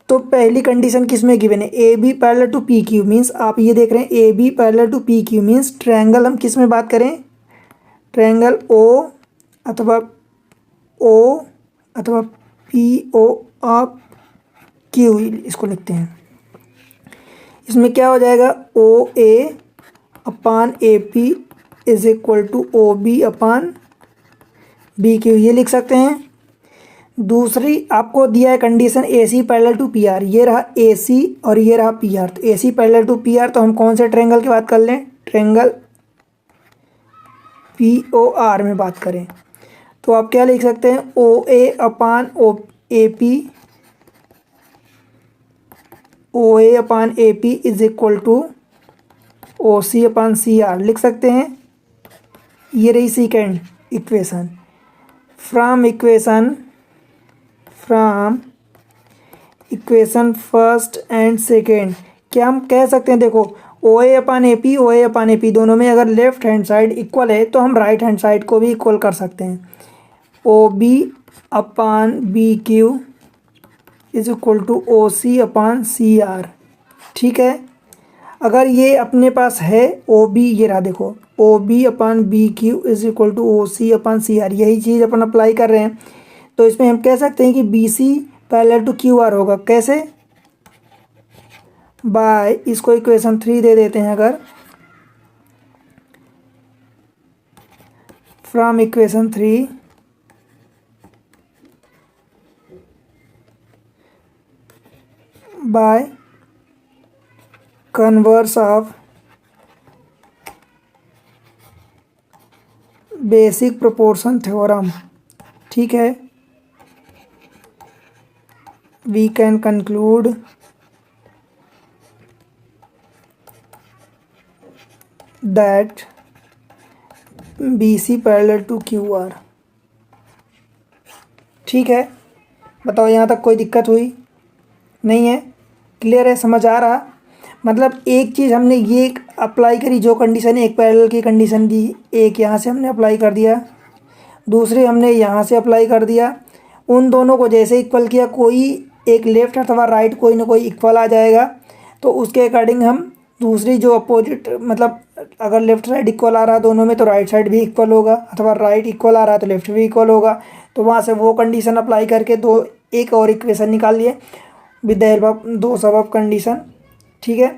तो पहली कंडीशन किस में गिवन है, A B parallel to P Q means आप ये देख रहे हैं A B parallel to P Q means triangle हम किस में बात करें, ट्रायंगल ओ अथवा पी ओ आप क्यू इसको लिखते हैं। इसमें क्या हो जाएगा, O A upon A P is equal to O B upon B Q, ये लिख सकते हैं। दूसरी आपको दिया है condition A C parallel to P R, ये रहा ए सी और ये रहा पी आर। तो A C parallel to P R तो हम कौन से ट्रायंगल की बात कर लें, ट्रायंगल पी ओ आर में बात करें तो आप क्या लिख सकते हैं, O A upon A P is equal to O C upon C R लिख सकते हैं। ये रही second equation. From equation first and second क्या हम कह सकते हैं, देखो ओ ए अपान ए पी दोनों में अगर लेफ्ट हैंड साइड इक्वल है तो हम राइट हैंड साइड को भी इक्वल कर सकते हैं। O B upon B Q is equal to O C upon C R, ठीक है। अगर ये अपने पास है ओ बी, ये रहा देखो O B upon B Q is equal to O C upon C R, यही चीज़ अपन अप्लाई कर रहे हैं। तो इसमें हम कह सकते हैं कि B C parallel to Q R होगा, कैसे, बाय इसको इक्वेशन 3 दे देते हैं। अगर from equation 3 by converse of basic proportion theorem, ठीक है, we can conclude that B C parallel to Q R, ठीक है। बताओ यहाँ तक कोई दिक्कत हुई नहीं है, क्लियर है, समझ आ रहा। मतलब एक चीज़ हमने ये अप्लाई करी, जो कंडीशन एक पैरेलल की कंडीशन दी, एक यहाँ से हमने अप्लाई कर दिया, दूसरी हमने यहाँ से अप्लाई कर दिया। उन दोनों को जैसे इक्वल किया, कोई एक लेफ़्ट अथवा राइट कोई ना कोई इक्वल आ जाएगा, तो उसके अकॉर्डिंग हम दूसरी जो अपोजिट, मतलब अगर लेफ़्ट साइड इक्वल आ रहा है दोनों में तो राइट साइड भी इक्वल होगा, अथवा राइट इक्वल आ रहा है तो लेफ़्ट भी इक्वल होगा। तो वहाँ से वो कंडीशन अप्लाई करके एक और इक्वेशन निकाल लिए विद द हेल्प ऑफ दो सब ऑफ कंडीशन, ठीक है।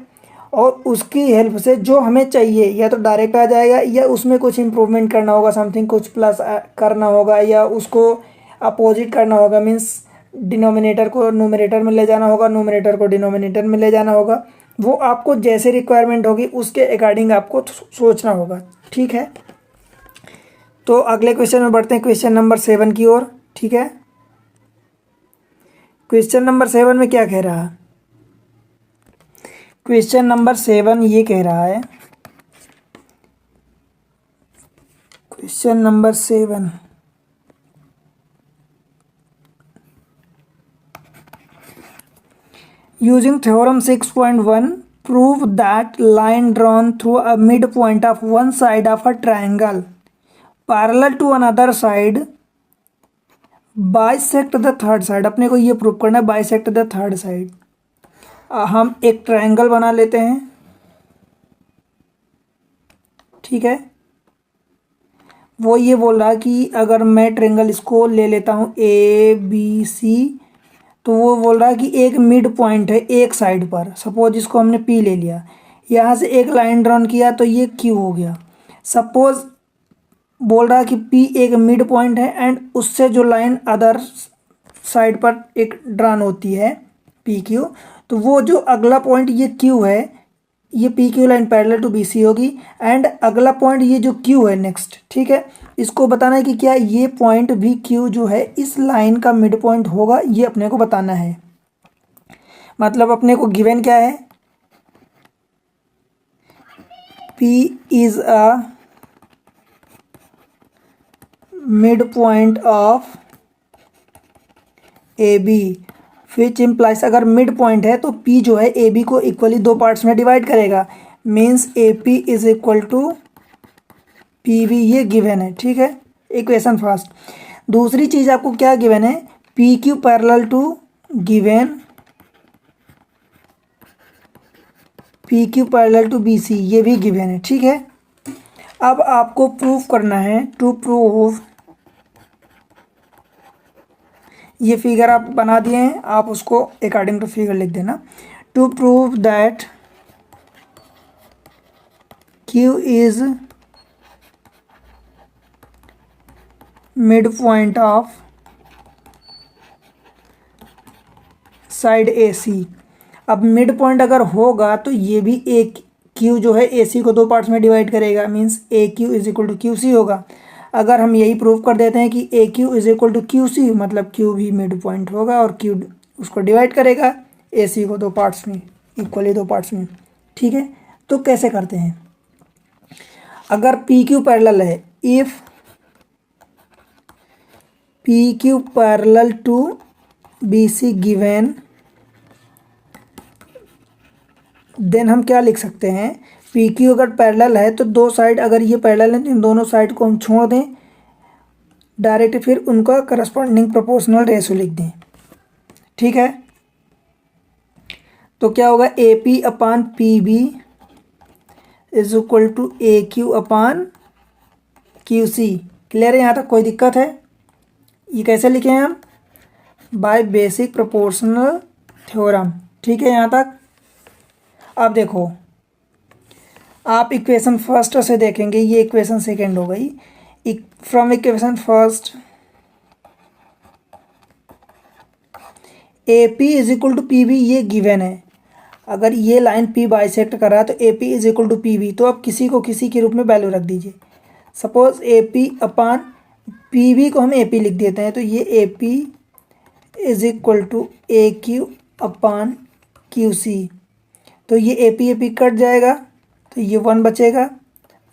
और उसकी हेल्प से जो हमें चाहिए या तो डायरेक्ट आ जाएगा या उसमें कुछ इम्प्रूवमेंट करना होगा, समथिंग कुछ प्लस करना होगा या उसको अपोजिट करना होगा। मीन्स डिनोमिनेटर को न्यूमरेटर में ले जाना होगा, न्यूमरेटर को डिनोमिनेटर में ले जाना होगा। वो आपको जैसे रिक्वायरमेंट होगी उसके अकॉर्डिंग आपको सोचना होगा, ठीक है। तो अगले क्वेश्चन में बढ़ते हैं, क्वेश्चन नंबर 7 की ओर। ठीक है, क्वेश्चन नंबर 7 में क्या कह रहा है? क्वेश्चन नंबर 7 ये कह रहा है, question number 7 using theorem 6.1 prove that line drawn through a midpoint of one side of a triangle parallel to another side bisect the third side। अपने को ये प्रूव करना है, bisect the third side। हम एक ट्रायंगल बना लेते हैं। ठीक है, वो ये बोल रहा है कि अगर मैं ट्रायंगल इसको ले लेता हूँ ABC, तो वो बोल रहा है कि एक मिड पॉइंट है एक साइड पर। सपोज इसको हमने P ले लिया, यहाँ से एक लाइन ड्रॉन किया तो ये Q हो गया। सपोज बोल रहा है कि P एक मिड पॉइंट है एंड उससे जो लाइन अदर साइड पर एक ड्रॉन होती है PQ, तो वो जो अगला पॉइंट ये Q है, ये PQ line parallel to BC होगी एंड अगला पॉइंट ये जो Q है नेक्स्ट। ठीक है, इसको बताना है कि क्या ये पॉइंट भी Q जो है इस लाइन का मिड पॉइंट होगा, ये अपने को बताना है। मतलब अपने को गिवन क्या है, P is a mid point of AB which implies, अगर मिड पॉइंट है तो P जो है AB को इक्वली दो पार्ट्स में डिवाइड करेगा, means AP is equal to PB, ये गिवन है। ठीक है, इक्वेशन फर्स्ट। दूसरी चीज़ आपको क्या गिवन है, PQ parallel to given PQ parallel to BC, ये भी गिवन है। ठीक है, अब आपको प्रूव करना है, टू प्रूव, ये फिगर आप बना दिए हैं, आप उसको अकॉर्डिंग टू फिगर लिख देना। To prove that Q is mid point of side AC। अब मिड पॉइंट अगर होगा तो ये भी एक Q जो है AC को दो पार्ट्स में डिवाइड करेगा, means AQ is equal to QC होगा। अगर हम यही प्रूव कर देते हैं कि AQ is equal to QC, मतलब Q भी मिड पॉइंट होगा और Q उसको डिवाइड करेगा AC को दो पार्ट्स में, इक्वली दो पार्ट्स में। ठीक है, तो कैसे करते हैं, अगर PQ पैरेलल है, if PQ parallel to BC given, then हम क्या लिख सकते हैं, PQ अगर पैरेलल है तो दो साइड, अगर ये पैरेलल है तो इन दोनों साइड को हम छोड़ दें डायरेक्ट, फिर उनका करस्पॉन्डिंग प्रोपोर्शनल रेशियो लिख दें। ठीक है, तो क्या होगा, AP upon PB is equal to AQ upon QC। Clear है, यहाँ तक कोई दिक्कत है? ये कैसे लिखे हैं हम, बाय बेसिक प्रोपोर्शनल थ्योरम। ठीक है, यहाँ तक। अब देखो, आप इक्वेशन फर्स्ट से देखेंगे, ये इक्वेशन सेकेंड हो गई। From equation first AP is equal to PB, ये गिवन है। अगर ये लाइन P बाइसेक्ट कर रहा है तो AP is equal to PB, तो आप किसी को किसी के रूप में वैल्यू रख दीजिए। सपोज AP अपान PB को हम AP लिख देते हैं, तो ये AP is equal to AQ upon QC, तो ये AP कट जाएगा तो ये 1 बचेगा,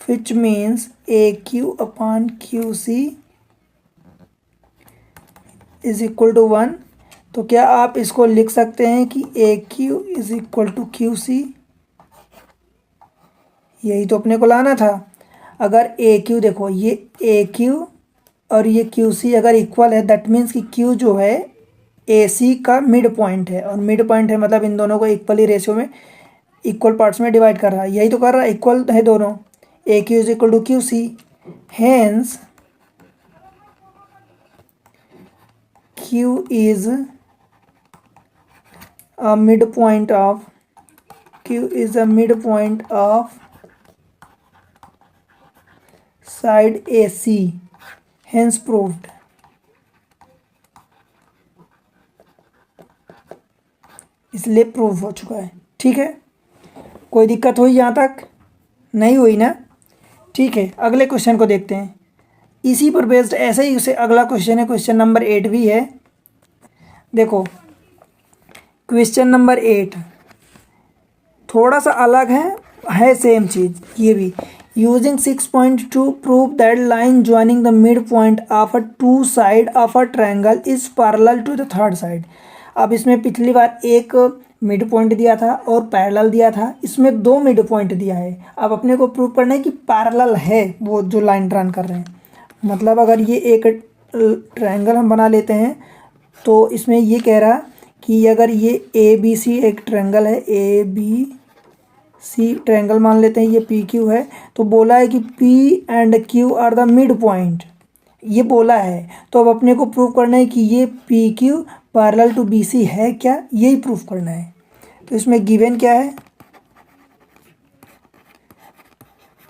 which means AQ upon QC is equal to 1। तो क्या आप इसको लिख सकते हैं कि AQ is equal to QC, यही तो अपने को लाना था। अगर AQ देखो, ये AQ और ये QC अगर इक्वल है, दैट मीन्स कि Q जो है AC का मिड पॉइंट है, और मिड पॉइंट है मतलब इन दोनों को इक्वली रेशियो में इक्वल पार्ट्स में डिवाइड कर रहा है, यही तो कर रहा है, इक्वल है दोनों। AQ is equal to QC, hence Q is a midpoint of Q is a midpoint of side AC, hence proved। इसलिए प्रूव हो चुका है। ठीक है, कोई दिक्कत हुई यहाँ तक? नहीं हुई ना? ठीक है, अगले क्वेश्चन को देखते हैं। इसी पर बेस्ड ऐसे ही उसे अगला क्वेश्चन है, क्वेश्चन नंबर 8 भी है। देखो क्वेश्चन नंबर 8 थोड़ा सा अलग है सेम चीज़ ये भी। Using 6.2 prove that line joining the mid point of a two side of a triangle is parallel to the third side. अब इसमें पिछली बार एक मिड पॉइंट दिया था और पैरेलल दिया था, इसमें दो मिड पॉइंट दिया है। अब अपने को प्रूव करना है कि पैरेलल है वो जो लाइन ड्रॉ कर रहे हैं। मतलब अगर ये एक ट्रायंगल हम बना लेते हैं तो इसमें ये कह रहा कि अगर ये ए बी सी एक ट्रायंगल है, ए बी सी ट्रायंगल मान लेते हैं, ये पी क्यू है, तो बोला है कि P and Q R the mid point, ये बोला है। तो अब अपने को प्रूव करना है कि ये P Q parallel to B C है क्या, यही प्रूफ करना है। तो इसमें गिवन क्या है,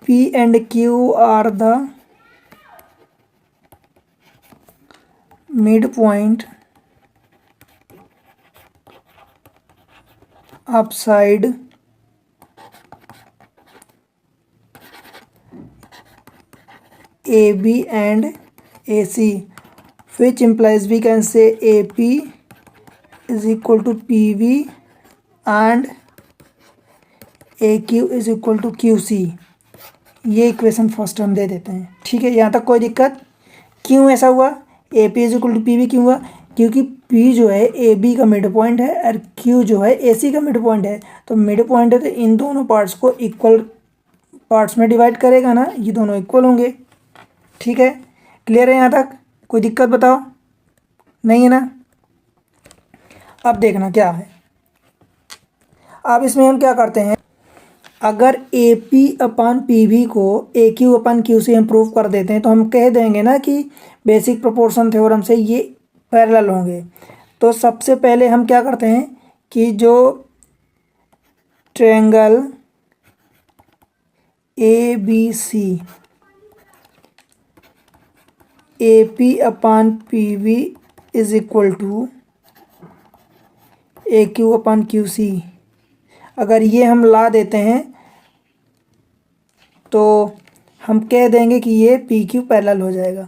P and Q R the mid point of side AB and AC, which implies we can say AP is equal to PV and AQ is equal to QC। ये इक्वेशन फर्स्ट हम दे देते हैं, ठीक है। यहाँ तक कोई दिक्कत? क्यों ऐसा हुआ? AP is equal to PV क्यों हुआ? क्योंकि P जो है AB का मिड पॉइंट है और Q जो है AC का मिड पॉइंट है। तो मिड पॉइंट है तो इन दोनों पार्ट्स को इक्वल पार्ट्स में डिवाइड करेगा ना, ये दोनों इक्वल होंगे, ठीक है। क्लियर है यहाँ तक? कोई दिक्कत बताओ? नहीं है ना? अब देखना क्या है। अब इसमें हम क्या करते हैं, अगर A P upon P V को ए क्यू अपन क्यू से हम प्रूव कर देते हैं तो हम कह देंगे ना कि बेसिक प्रोपोर्शन थ्योरम से ये पैरेलल होंगे। तो सबसे पहले हम क्या करते हैं कि जो triangle A B C A P upon P V is equal to A Q upon Q C, अगर ये हम ला देते हैं तो हम कह देंगे कि ये पी क्यू पैरेलल हो जाएगा।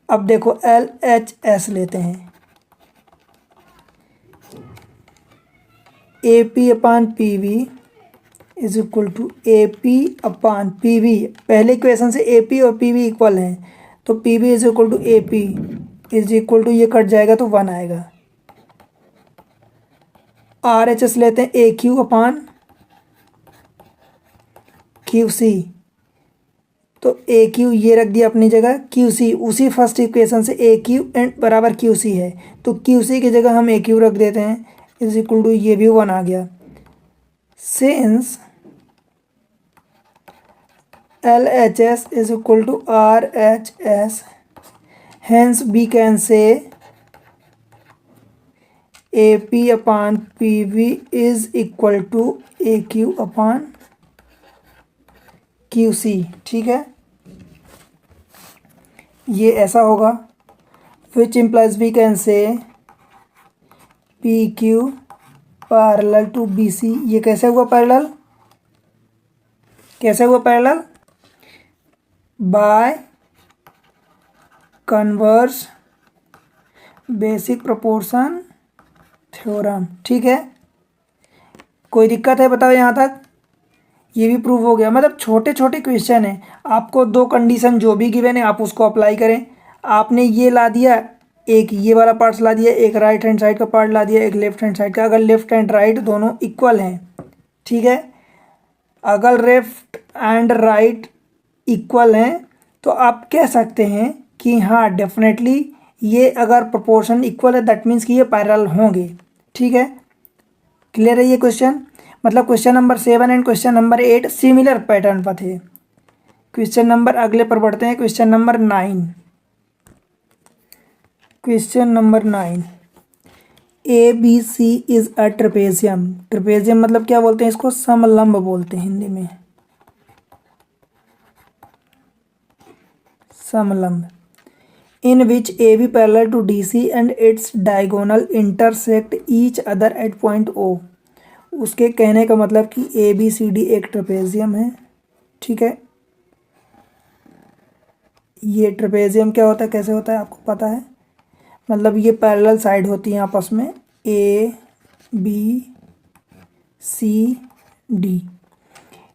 अब देखो एल एच एस लेते हैं, A P upon P V is equal to A P upon P V. पहले इक्वेशन से ए पी और पी वी इक्वल हैं, तो P V is equal to A P is equal to, ये cut जाएगा तो 1 आएगा। आर एच एस लेते हैं, ए क्यू अपान क्यू सी, तो ए क्यू ये रख दिया अपनी जगह, क्यू सी उसी फर्स्ट इक्वेशन से ए क्यू एंड बराबर क्यू सी है, तो क्यू सी की जगह हम ए क्यू रख देते हैं, इज इक्वल टू ये भी 1 आ गया। Since L H S is equal to R H S, hence we can say AP upon PV is equal to AQ upon QC, ठीक है। ये ऐसा होगा, which implies we can say PQ parallel to BC। ये कैसे हुआ parallel? कैसे हुआ parallel? Bye converse basic proportion theorem, ठीक है। कोई दिक्कत है बताओ यहाँ तक? ये भी प्रूव हो गया। मतलब छोटे छोटे क्वेश्चन है, आपको दो कंडीशन जो भी गिवन है आप उसको अप्लाई करें। आपने ये ला दिया, एक ये वाला पार्ट्स ला दिया, एक राइट हैंड साइड का पार्ट ला दिया, एक लेफ्ट हैंड साइड का। अगर लेफ्ट एंड राइट दोनों इक्वल हैं, ठीक है, अगर लेफ्ट एंड राइट इक्वल हैं तो आप कह सकते हैं कि हाँ डेफिनेटली ये अगर प्रोपोर्शन इक्वल है दैट मीन्स कि ये पैरेलल होंगे, ठीक है। क्लियर है ये क्वेश्चन? मतलब question number 7 and question number 8 similar pattern पर थे। क्वेश्चन नंबर अगले पर बढ़ते हैं, question number 9। Question number 9, A B C is a trapezium. Trapezium मतलब क्या बोलते हैं इसको? समलंब बोलते हैं हिंदी में, समलंब। in which AB parallel to DC and its diagonal intersect each other at point O। उसके कहने का मतलब कि ABCD एक ट्रेपेजियम है, ठीक है। ये ट्रेपेजियम क्या होता है, कैसे होता है आपको पता है, मतलब ये पैरेलल साइड होती है आपस में, A B C D.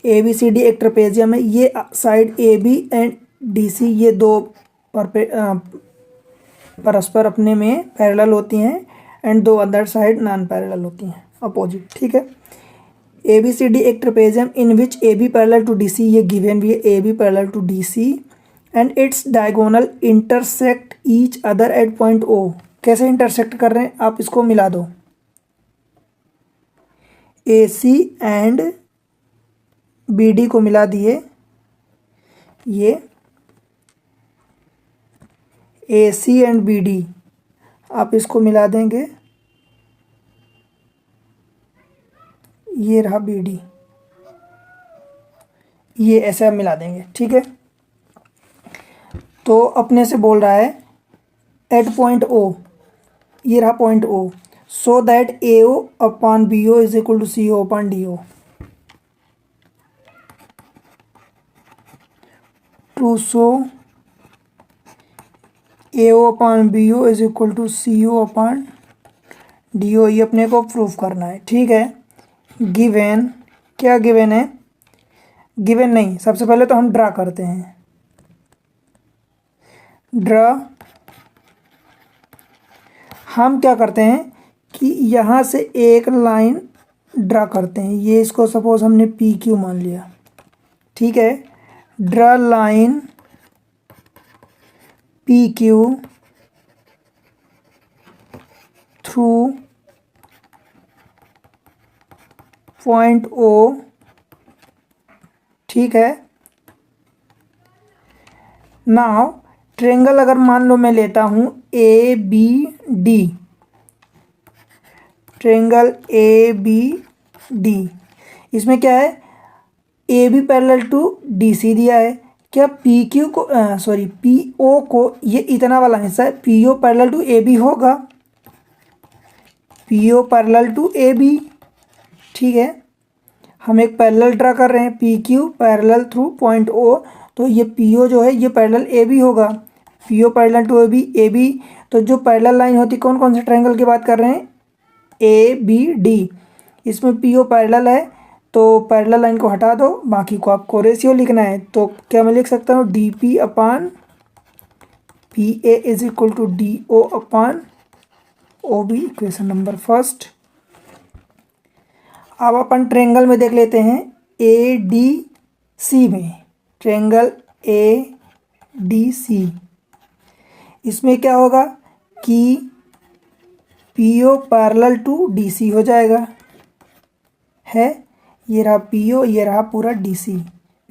A B C D एक ट्रेपेजियम है। ये side A B and D C ये दो परस्पर अपने में पैरेलल होती हैं एंड दो अदर साइड नॉन पैरेलल होती हैं, अपोजिट। ठीक है। ए बी सी डी एक trapezium in which A B parallel to D C, ये गिवन भी है, A B parallel to D C and its diagonal intersect each other at point O. कैसे intersect कर रहे हैं, आप इसको मिला दो, A C and B D को मिला दिए, ये A C and B D आप इसको मिला देंगे, ये रहा बी डी, ये ऐसे आप मिला देंगे। ठीक है। तो अपने से बोल रहा है एट पॉइंट ओ, ये रहा point O, so that A O upon B O is equal to C O upon D O. To so A O upon B O is equal to C O upon D O, ये अपने को prove करना है। ठीक है। Given, क्या given है, given नहीं, सबसे पहले तो हम ड्रा करते हैं, ड्रा। हम क्या करते हैं कि यहाँ से एक लाइन ड्रा करते हैं, ये इसको सपोज हमने पी क्यू मान लिया। ठीक है। Draw line P Q through point O. ठीक है। नाउ ट्रेंगल अगर मान लो मैं लेता हूँ A B D, triangle A B D, इसमें क्या है, A B parallel to D C दिया है, क्या पी क्यू को सॉरी पी ओ को, ये इतना वाला हिस्सा है, P O parallel to A B होगा, P O parallel to A B. ठीक है। हम एक पैरेलल ड्रा कर रहे हैं, P Q parallel through point O, तो ये पी ओ जो है ये पैरेलल ए बी होगा, P O parallel to A B. तो जो पैरेलल लाइन होती, कौन कौन से ट्रायंगल की बात कर रहे हैं, ए बी डी, इसमें पी ओ पैरेलल है, तो पैरेलल लाइन को हटा दो, बाकी को आपको रेशियो लिखना है। तो क्या मैं लिख सकता हूँ, D P upon P A is equal to D O upon O B, equation number first. अब अपन ट्रेंगल में देख लेते हैं, ए डी सी में, ट्रेंगल ए डी सी, इसमें क्या होगा कि P O parallel to D C हो जाएगा, है, ये रहा पी ओ, ये रहा पूरा D C,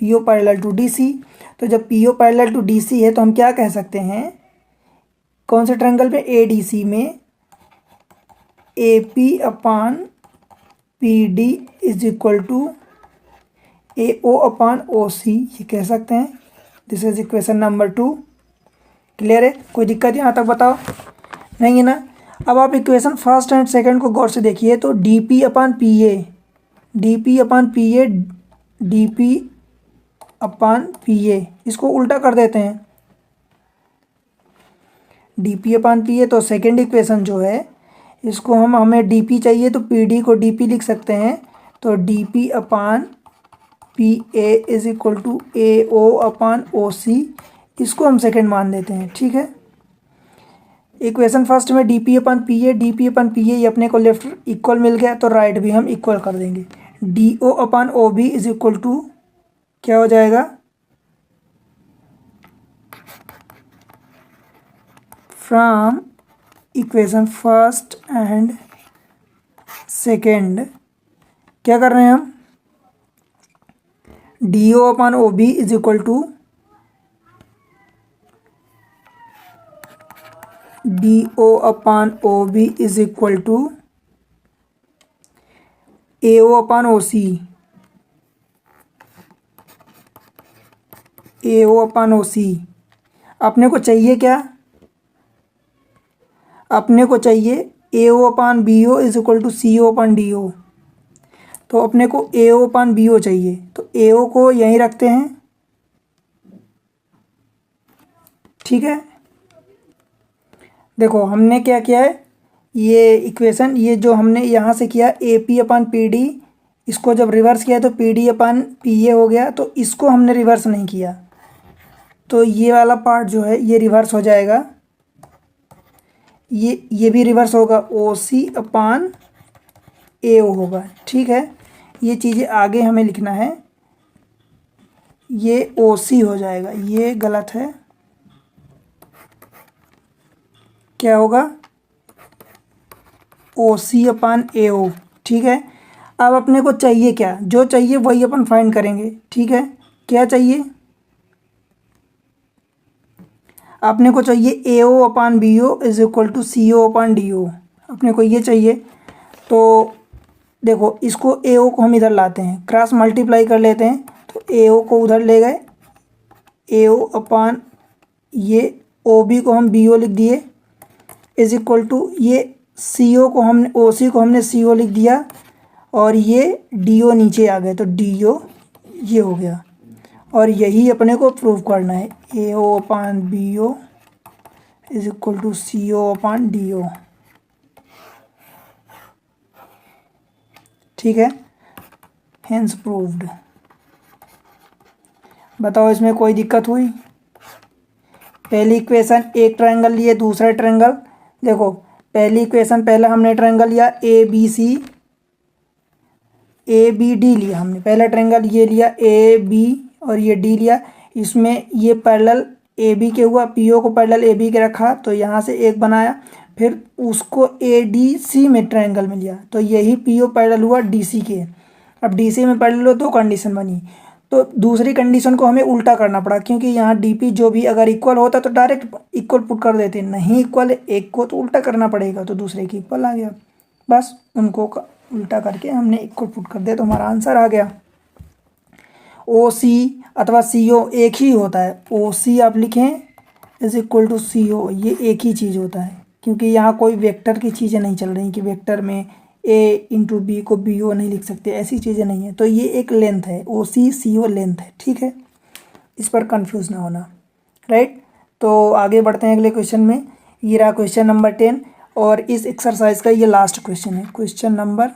P O parallel to D C. तो जब P O parallel to D C है तो हम क्या कह सकते हैं, कौन से ट्रायंगल पे, ए डी सी में, A P upon P D is equal to A O upon O C, ये कह सकते हैं। This is equation number 2। Clear है, कोई दिक्कत यहाँ तक बताओ, नहीं है ना। अब आप इक्वेशन फर्स्ट एंड सेकंड को गौर से देखिए, तो D P upon P A, D P upon P A, D P upon P ए, इसको उल्टा कर देते हैं, डी पी अपान पी ए। तो सेकेंड इक्वेशन जो है इसको हमें डी पी चाहिए तो पी डी को डी पी लिख सकते हैं, तो D P upon P A is equal to A O upon O C, इसको हम सेकेंड मान देते हैं। ठीक है। इक्वेशन फर्स्ट में D P upon P A, D P upon P A, ये अपने को लेफ्ट इक्वल मिल गया, तो राइट भी हम इक्वल कर देंगे। D O upon O B is equal to क्या हो जाएगा, from equation first and second क्या कर रहे हैं हम, D O upon O B is equal to D O upon O B is equal to A O upon O C, A O upon O C. अपने को चाहिए क्या, अपने को चाहिए A O upon B O is equal to C O upon D ओ, तो अपने को ए ओ अपान बी ओ चाहिए, तो ए ओ को यहीं रखते हैं, ठीक है, देखो हमने क्या किया है, ये इक्वेशन, ये जो हमने यहाँ से किया A P upon P D, इसको जब रिवर्स किया तो पी डी अपन पी ए हो गया, तो इसको हमने रिवर्स नहीं किया, तो ये वाला पार्ट जो है ये रिवर्स हो जाएगा, ये भी रिवर्स होगा, ओ सी अपान ए ओ होगा। ठीक है, ये चीज़ें आगे हमें लिखना है, ये ओ सी हो जाएगा, ये गलत है, क्या होगा, ओ सी अपान ए ओ। ठीक है, अब अपने को चाहिए क्या, जो चाहिए वही अपन फाइंड करेंगे। ठीक है, क्या चाहिए, अपने को चाहिए A O upon B O is equal to C O upon D O, अपने को ये चाहिए। तो देखो इसको ए ओ को हम इधर लाते हैं, क्रॉस मल्टीप्लाई कर लेते हैं, तो ए ओ को उधर ले गए, ए ओ अपान ये ओ बी को हम बी ओ लिख दिए इज इक्वल टू ये सी ओ को हमने ओ सी को हमने सी ओ लिख दिया, और ये डी ओ नीचे आ गए तो डी ओ ये हो गया, और यही अपने को प्रूव करना है, A O upon B O is equal to C O upon D O. ठीक है, हेंस प्रूव्ड। बताओ इसमें कोई दिक्कत हुई, पहली इक्वेशन एक ट्रायंगल लिए, दूसरा ट्रायंगल, देखो पहली इक्वेशन पहला हमने ट्रायंगल लिया A B C, A B D लिया हमने, पहला ट्रायंगल ये लिया ए बी और ये डी लिया, इसमें ये पैरेलल ए बी के हुआ, पी ओ को पैरेलल ए बी के रखा, तो यहाँ से एक बनाया, फिर उसको ए डी सी में ट्रायंगल में लिया, तो यही पी ओ पैरेलल हुआ डी सी के। अब डी सी में पैरेलल हो तो कंडीशन बनी, तो दूसरी कंडीशन को हमें उल्टा करना पड़ा, क्योंकि यहाँ डी पी जो भी अगर इक्वल होता तो डायरेक्ट इक्वल पुट कर देते, नहीं इक्वल एक को तो उल्टा करना पड़ेगा, तो दूसरे की इक्वल आ गया, बस उनको उल्टा करके हमने इक्वल पुट कर दिया, तो हमारा आंसर आ गया। ओ सी अथवा सी ओ एक ही होता है, ओ सी आप लिखें इज इक्वल टू सी ओ, ये एक ही चीज़ होता है, क्योंकि यहाँ कोई वेक्टर की चीज़ें नहीं चल रही कि वेक्टर में ए इंटू बी को बी ओ नहीं लिख सकते, ऐसी चीज़ें नहीं है, तो ये एक लेंथ है, ओ सी सी ओ लेंथ है। ठीक है, इस पर कंफ्यूज ना होना, राइट। तो आगे बढ़ते हैं अगले क्वेश्चन में, ये रहा क्वेश्चन नंबर 10, और इस एक्सरसाइज का ये लास्ट क्वेश्चन है, question number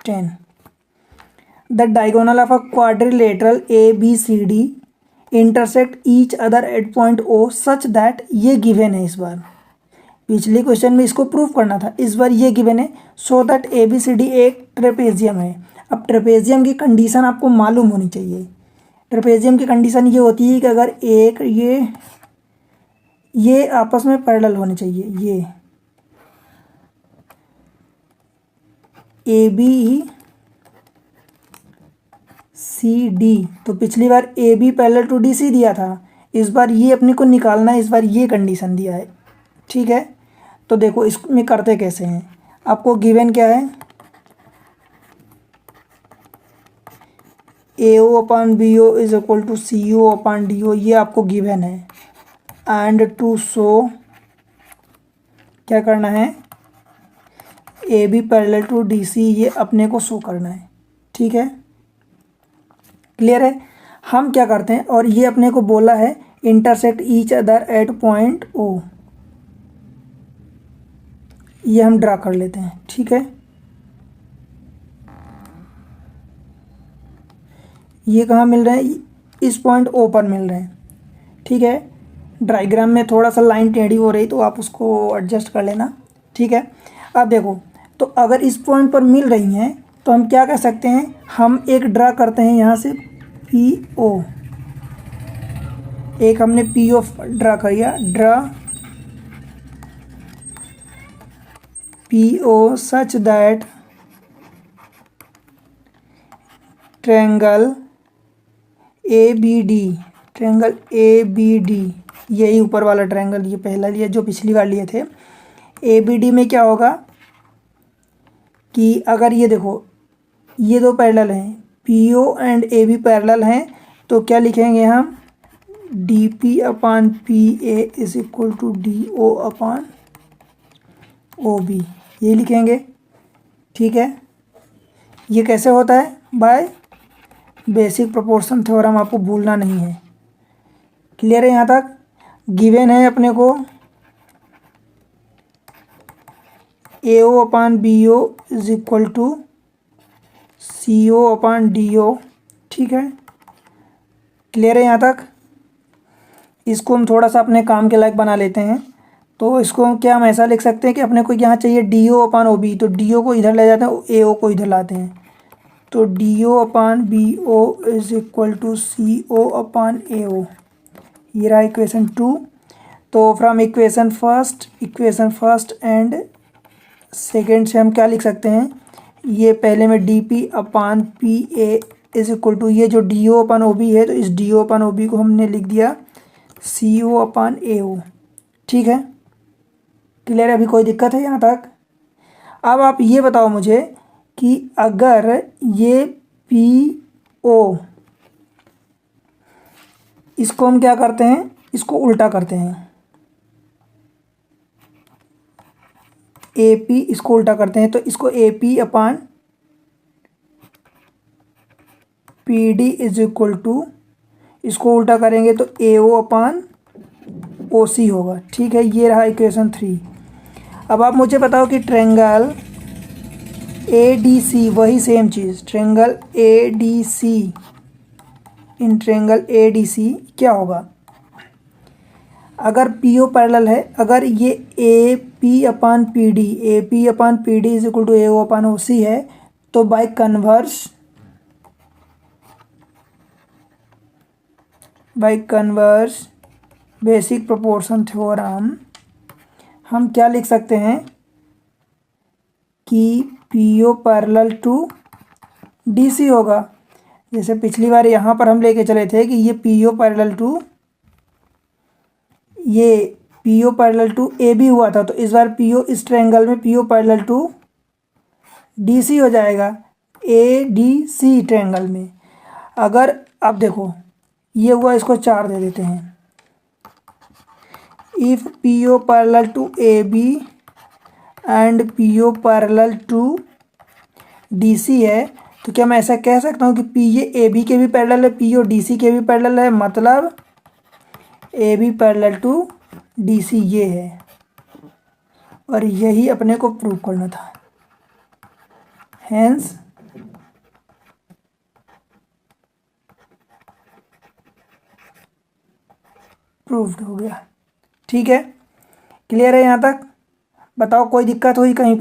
10। The diagonal of a quadrilateral A B C D intersect each other at point O such that, ये गिवन है, इस बार पिछले क्वेश्चन में इसको प्रूव करना था, इस बार ये गिवन है, so that A B C D एक ट्रेपेजियम है। अब ट्रेपेजियम की कंडीशन आपको मालूम होनी चाहिए, ट्रेपेजियम की कंडीशन ये होती है कि अगर एक ये आपस में पैरेलल होने चाहिए, ये ए बी सी डी, तो पिछली बार A B parallel to D C दिया था, इस बार ये अपने को निकालना है, इस बार ये कंडीशन दिया है। ठीक है, तो देखो इसमें करते कैसे हैं, आपको गिवन क्या है, A O upon B O is equal to C O upon D O, ये आपको गिवन है, एंड टू शो क्या करना है, A B parallel to D C, ये अपने को शो करना है। ठीक है, क्लियर है। हम क्या करते हैं, और ये अपने को बोला है intersect each other at point O, ये हम ड्रा कर लेते हैं। ठीक है, ये कहाँ मिल रहे हैं, इस पॉइंट ओ पर मिल रहे हैं। ठीक है, डायग्राम में थोड़ा सा लाइन टेढ़ी हो रही तो आप उसको एडजस्ट कर लेना। ठीक है, अब देखो, तो अगर इस पॉइंट पर मिल रही हैं तो हम क्या कर सकते हैं, हम एक ड्रा करते हैं यहाँ से पी ओ, एक हमने पी ओ ड्रा किया, draw P O such that triangle A B D, triangle A B D, यही ऊपर वाला ट्रायंगल, ये पहला लिया जो पिछली बार लिए थे, ए बी डी में क्या होगा कि अगर ये देखो ये दो पैरेलल हैं, P O and A B parallel हैं, तो क्या लिखेंगे हम, D P upon P A is equal to D O upon O B, ये लिखेंगे। ठीक है, ये कैसे होता है, बाय बेसिक प्रोपोर्शन थ्योरम, आपको भूलना नहीं है। क्लियर है यहाँ तक? गिवन है अपने को AO upon BO is equal to CO upon DO, ठीक है। क्लियर है यहाँ तक? इसको हम थोड़ा सा अपने काम के लायक बना लेते हैं। तो इसको हम क्या हम ऐसा लिख सकते हैं कि अपने को यहाँ चाहिए DO अपान OB, तो DO को इधर ले जाते हैं, AO को इधर लाते हैं, तो DO upon BO is equal to CO upon AO। ये रहा इक्वेशन 2। तो from equation first and second से हम क्या लिख सकते हैं, ये पहले में DP upon PA is equal to, ये जो DO अपान OB है तो इस DO अपान OB को हमने लिख दिया CO अपान AO, ठीक है। क्लियर है? अभी कोई दिक्कत है यहाँ तक? अब आप ये बताओ मुझे कि अगर ये PO, इसको हम क्या करते हैं, इसको उल्टा करते हैं, AP इसको उल्टा करते हैं, तो इसको AP upon PD is equal to, इसको उल्टा करेंगे तो AO अपान OC होगा, ठीक है। ये रहा इक्वेशन 3। अब आप मुझे बताओ कि ट्रायंगल ADC, वही same cheese, triangle ADC, in triangle ADC क्या होगा अगर PO पैरेलल है, अगर ये AP upon PD is equal to AO upon OC है, तो by converse basic proportion theorem हम क्या लिख सकते हैं कि PO पैरेलल टू DC होगा। जैसे पिछली बार यहाँ पर हम लेके चले थे कि ये PO पैरेलल टू AB हुआ था, तो इस बार PO, इस ट्रायंगल में PO पैरेलल टू DC हो जाएगा, ADC ट्रायंगल में। अगर अब देखो ये हुआ, इसको 4 दे देते हैं। If PO parallel to AB and PO parallel to DC है, तो क्या मैं ऐसा कह सकता हूँ कि ये AB के भी पैरेलल है, PO DC के भी पैरेलल है, मतलब AB पैरेलल टू DC ये है, और यही अपने को प्रूव करना था। हेंस प्रूव्ड हो गया, ठीक है। क्लियर है यहाँ तक? बताओ कोई दिक्कत हुई कहीं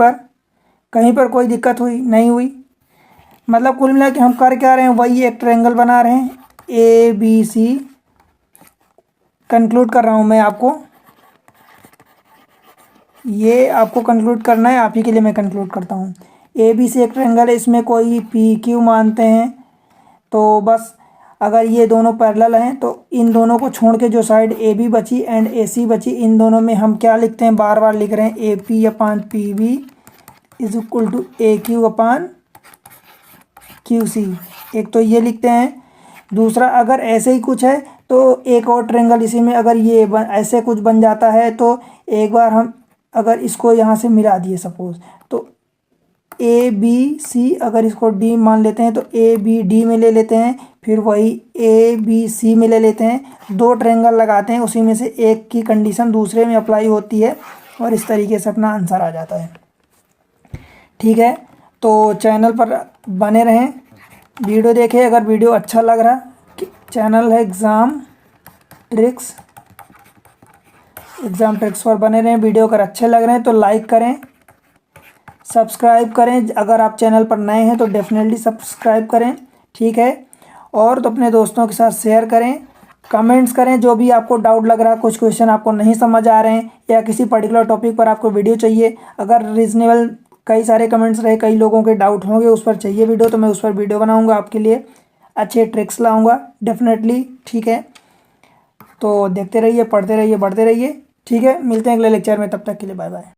पर कोई दिक्कत हुई? नहीं हुई। मतलब कुल मिला के हम कर क्या रहे हैं, वही एक ट्रायंगल बना रहे हैं ABC। कंक्लूड कर रहा हूँ मैं आपको, ये आपको कंक्लूड करना है, आप ही के लिए मैं कंक्लूड करता हूँ। ABC एक ट्रायंगल है, इसमें कोई PQ मानते हैं, तो बस अगर ये दोनों पैरेलल हैं तो इन दोनों को छोड़ के जो साइड AB बची एंड AC बची, इन दोनों में हम क्या लिखते हैं, बार बार लिख रहे हैं AP upon PB is equal to AQ upon QC। एक तो ये लिखते हैं। दूसरा, अगर ऐसे ही कुछ है तो एक और ट्रायंगल इसी में अगर ये ऐसे कुछ बन जाता है, तो एक बार हम अगर इसको यहाँ से मिला दिए सपोज, तो ABC अगर इसको D मान लेते हैं तो ABD में ले लेते हैं, फिर वही ABC में ले लेते हैं, 2 ट्रायंगल लगाते हैं, उसी में से एक की कंडीशन दूसरे में अप्लाई होती है, और इस तरीके से अपना आंसर आ जाता है, ठीक है। तो चैनल पर बने रहें, वीडियो देखें। अगर वीडियो अच्छा लग रहा, चैनल है एग्ज़ाम ट्रिक्स पर बने रहें। वीडियो अगर अच्छे लग रहे हैं तो लाइक करें, सब्सक्राइब करें। अगर आप चैनल पर नए हैं तो डेफिनेटली सब्सक्राइब करें, ठीक है। और तो अपने दोस्तों के साथ शेयर करें, कमेंट्स करें, जो भी आपको डाउट लग रहा है, कुछ क्वेश्चन आपको नहीं समझ आ रहे हैं या किसी पर्टिकुलर टॉपिक पर आपको वीडियो चाहिए, अगर रीजनेबल कई सारे कमेंट्स रहे, कई लोगों के डाउट होंगे, उस पर चाहिए वीडियो, तो मैं उस पर वीडियो बनाऊँगा आपके लिए, अच्छे ट्रिक्स लाऊँगा डेफिनेटली, ठीक है। तो देखते रहिए, पढ़ते रहिए, बढ़ते रहिए, ठीक है। मिलते हैं अगले लेक्चर में, तब तक के लिए बाय बाय।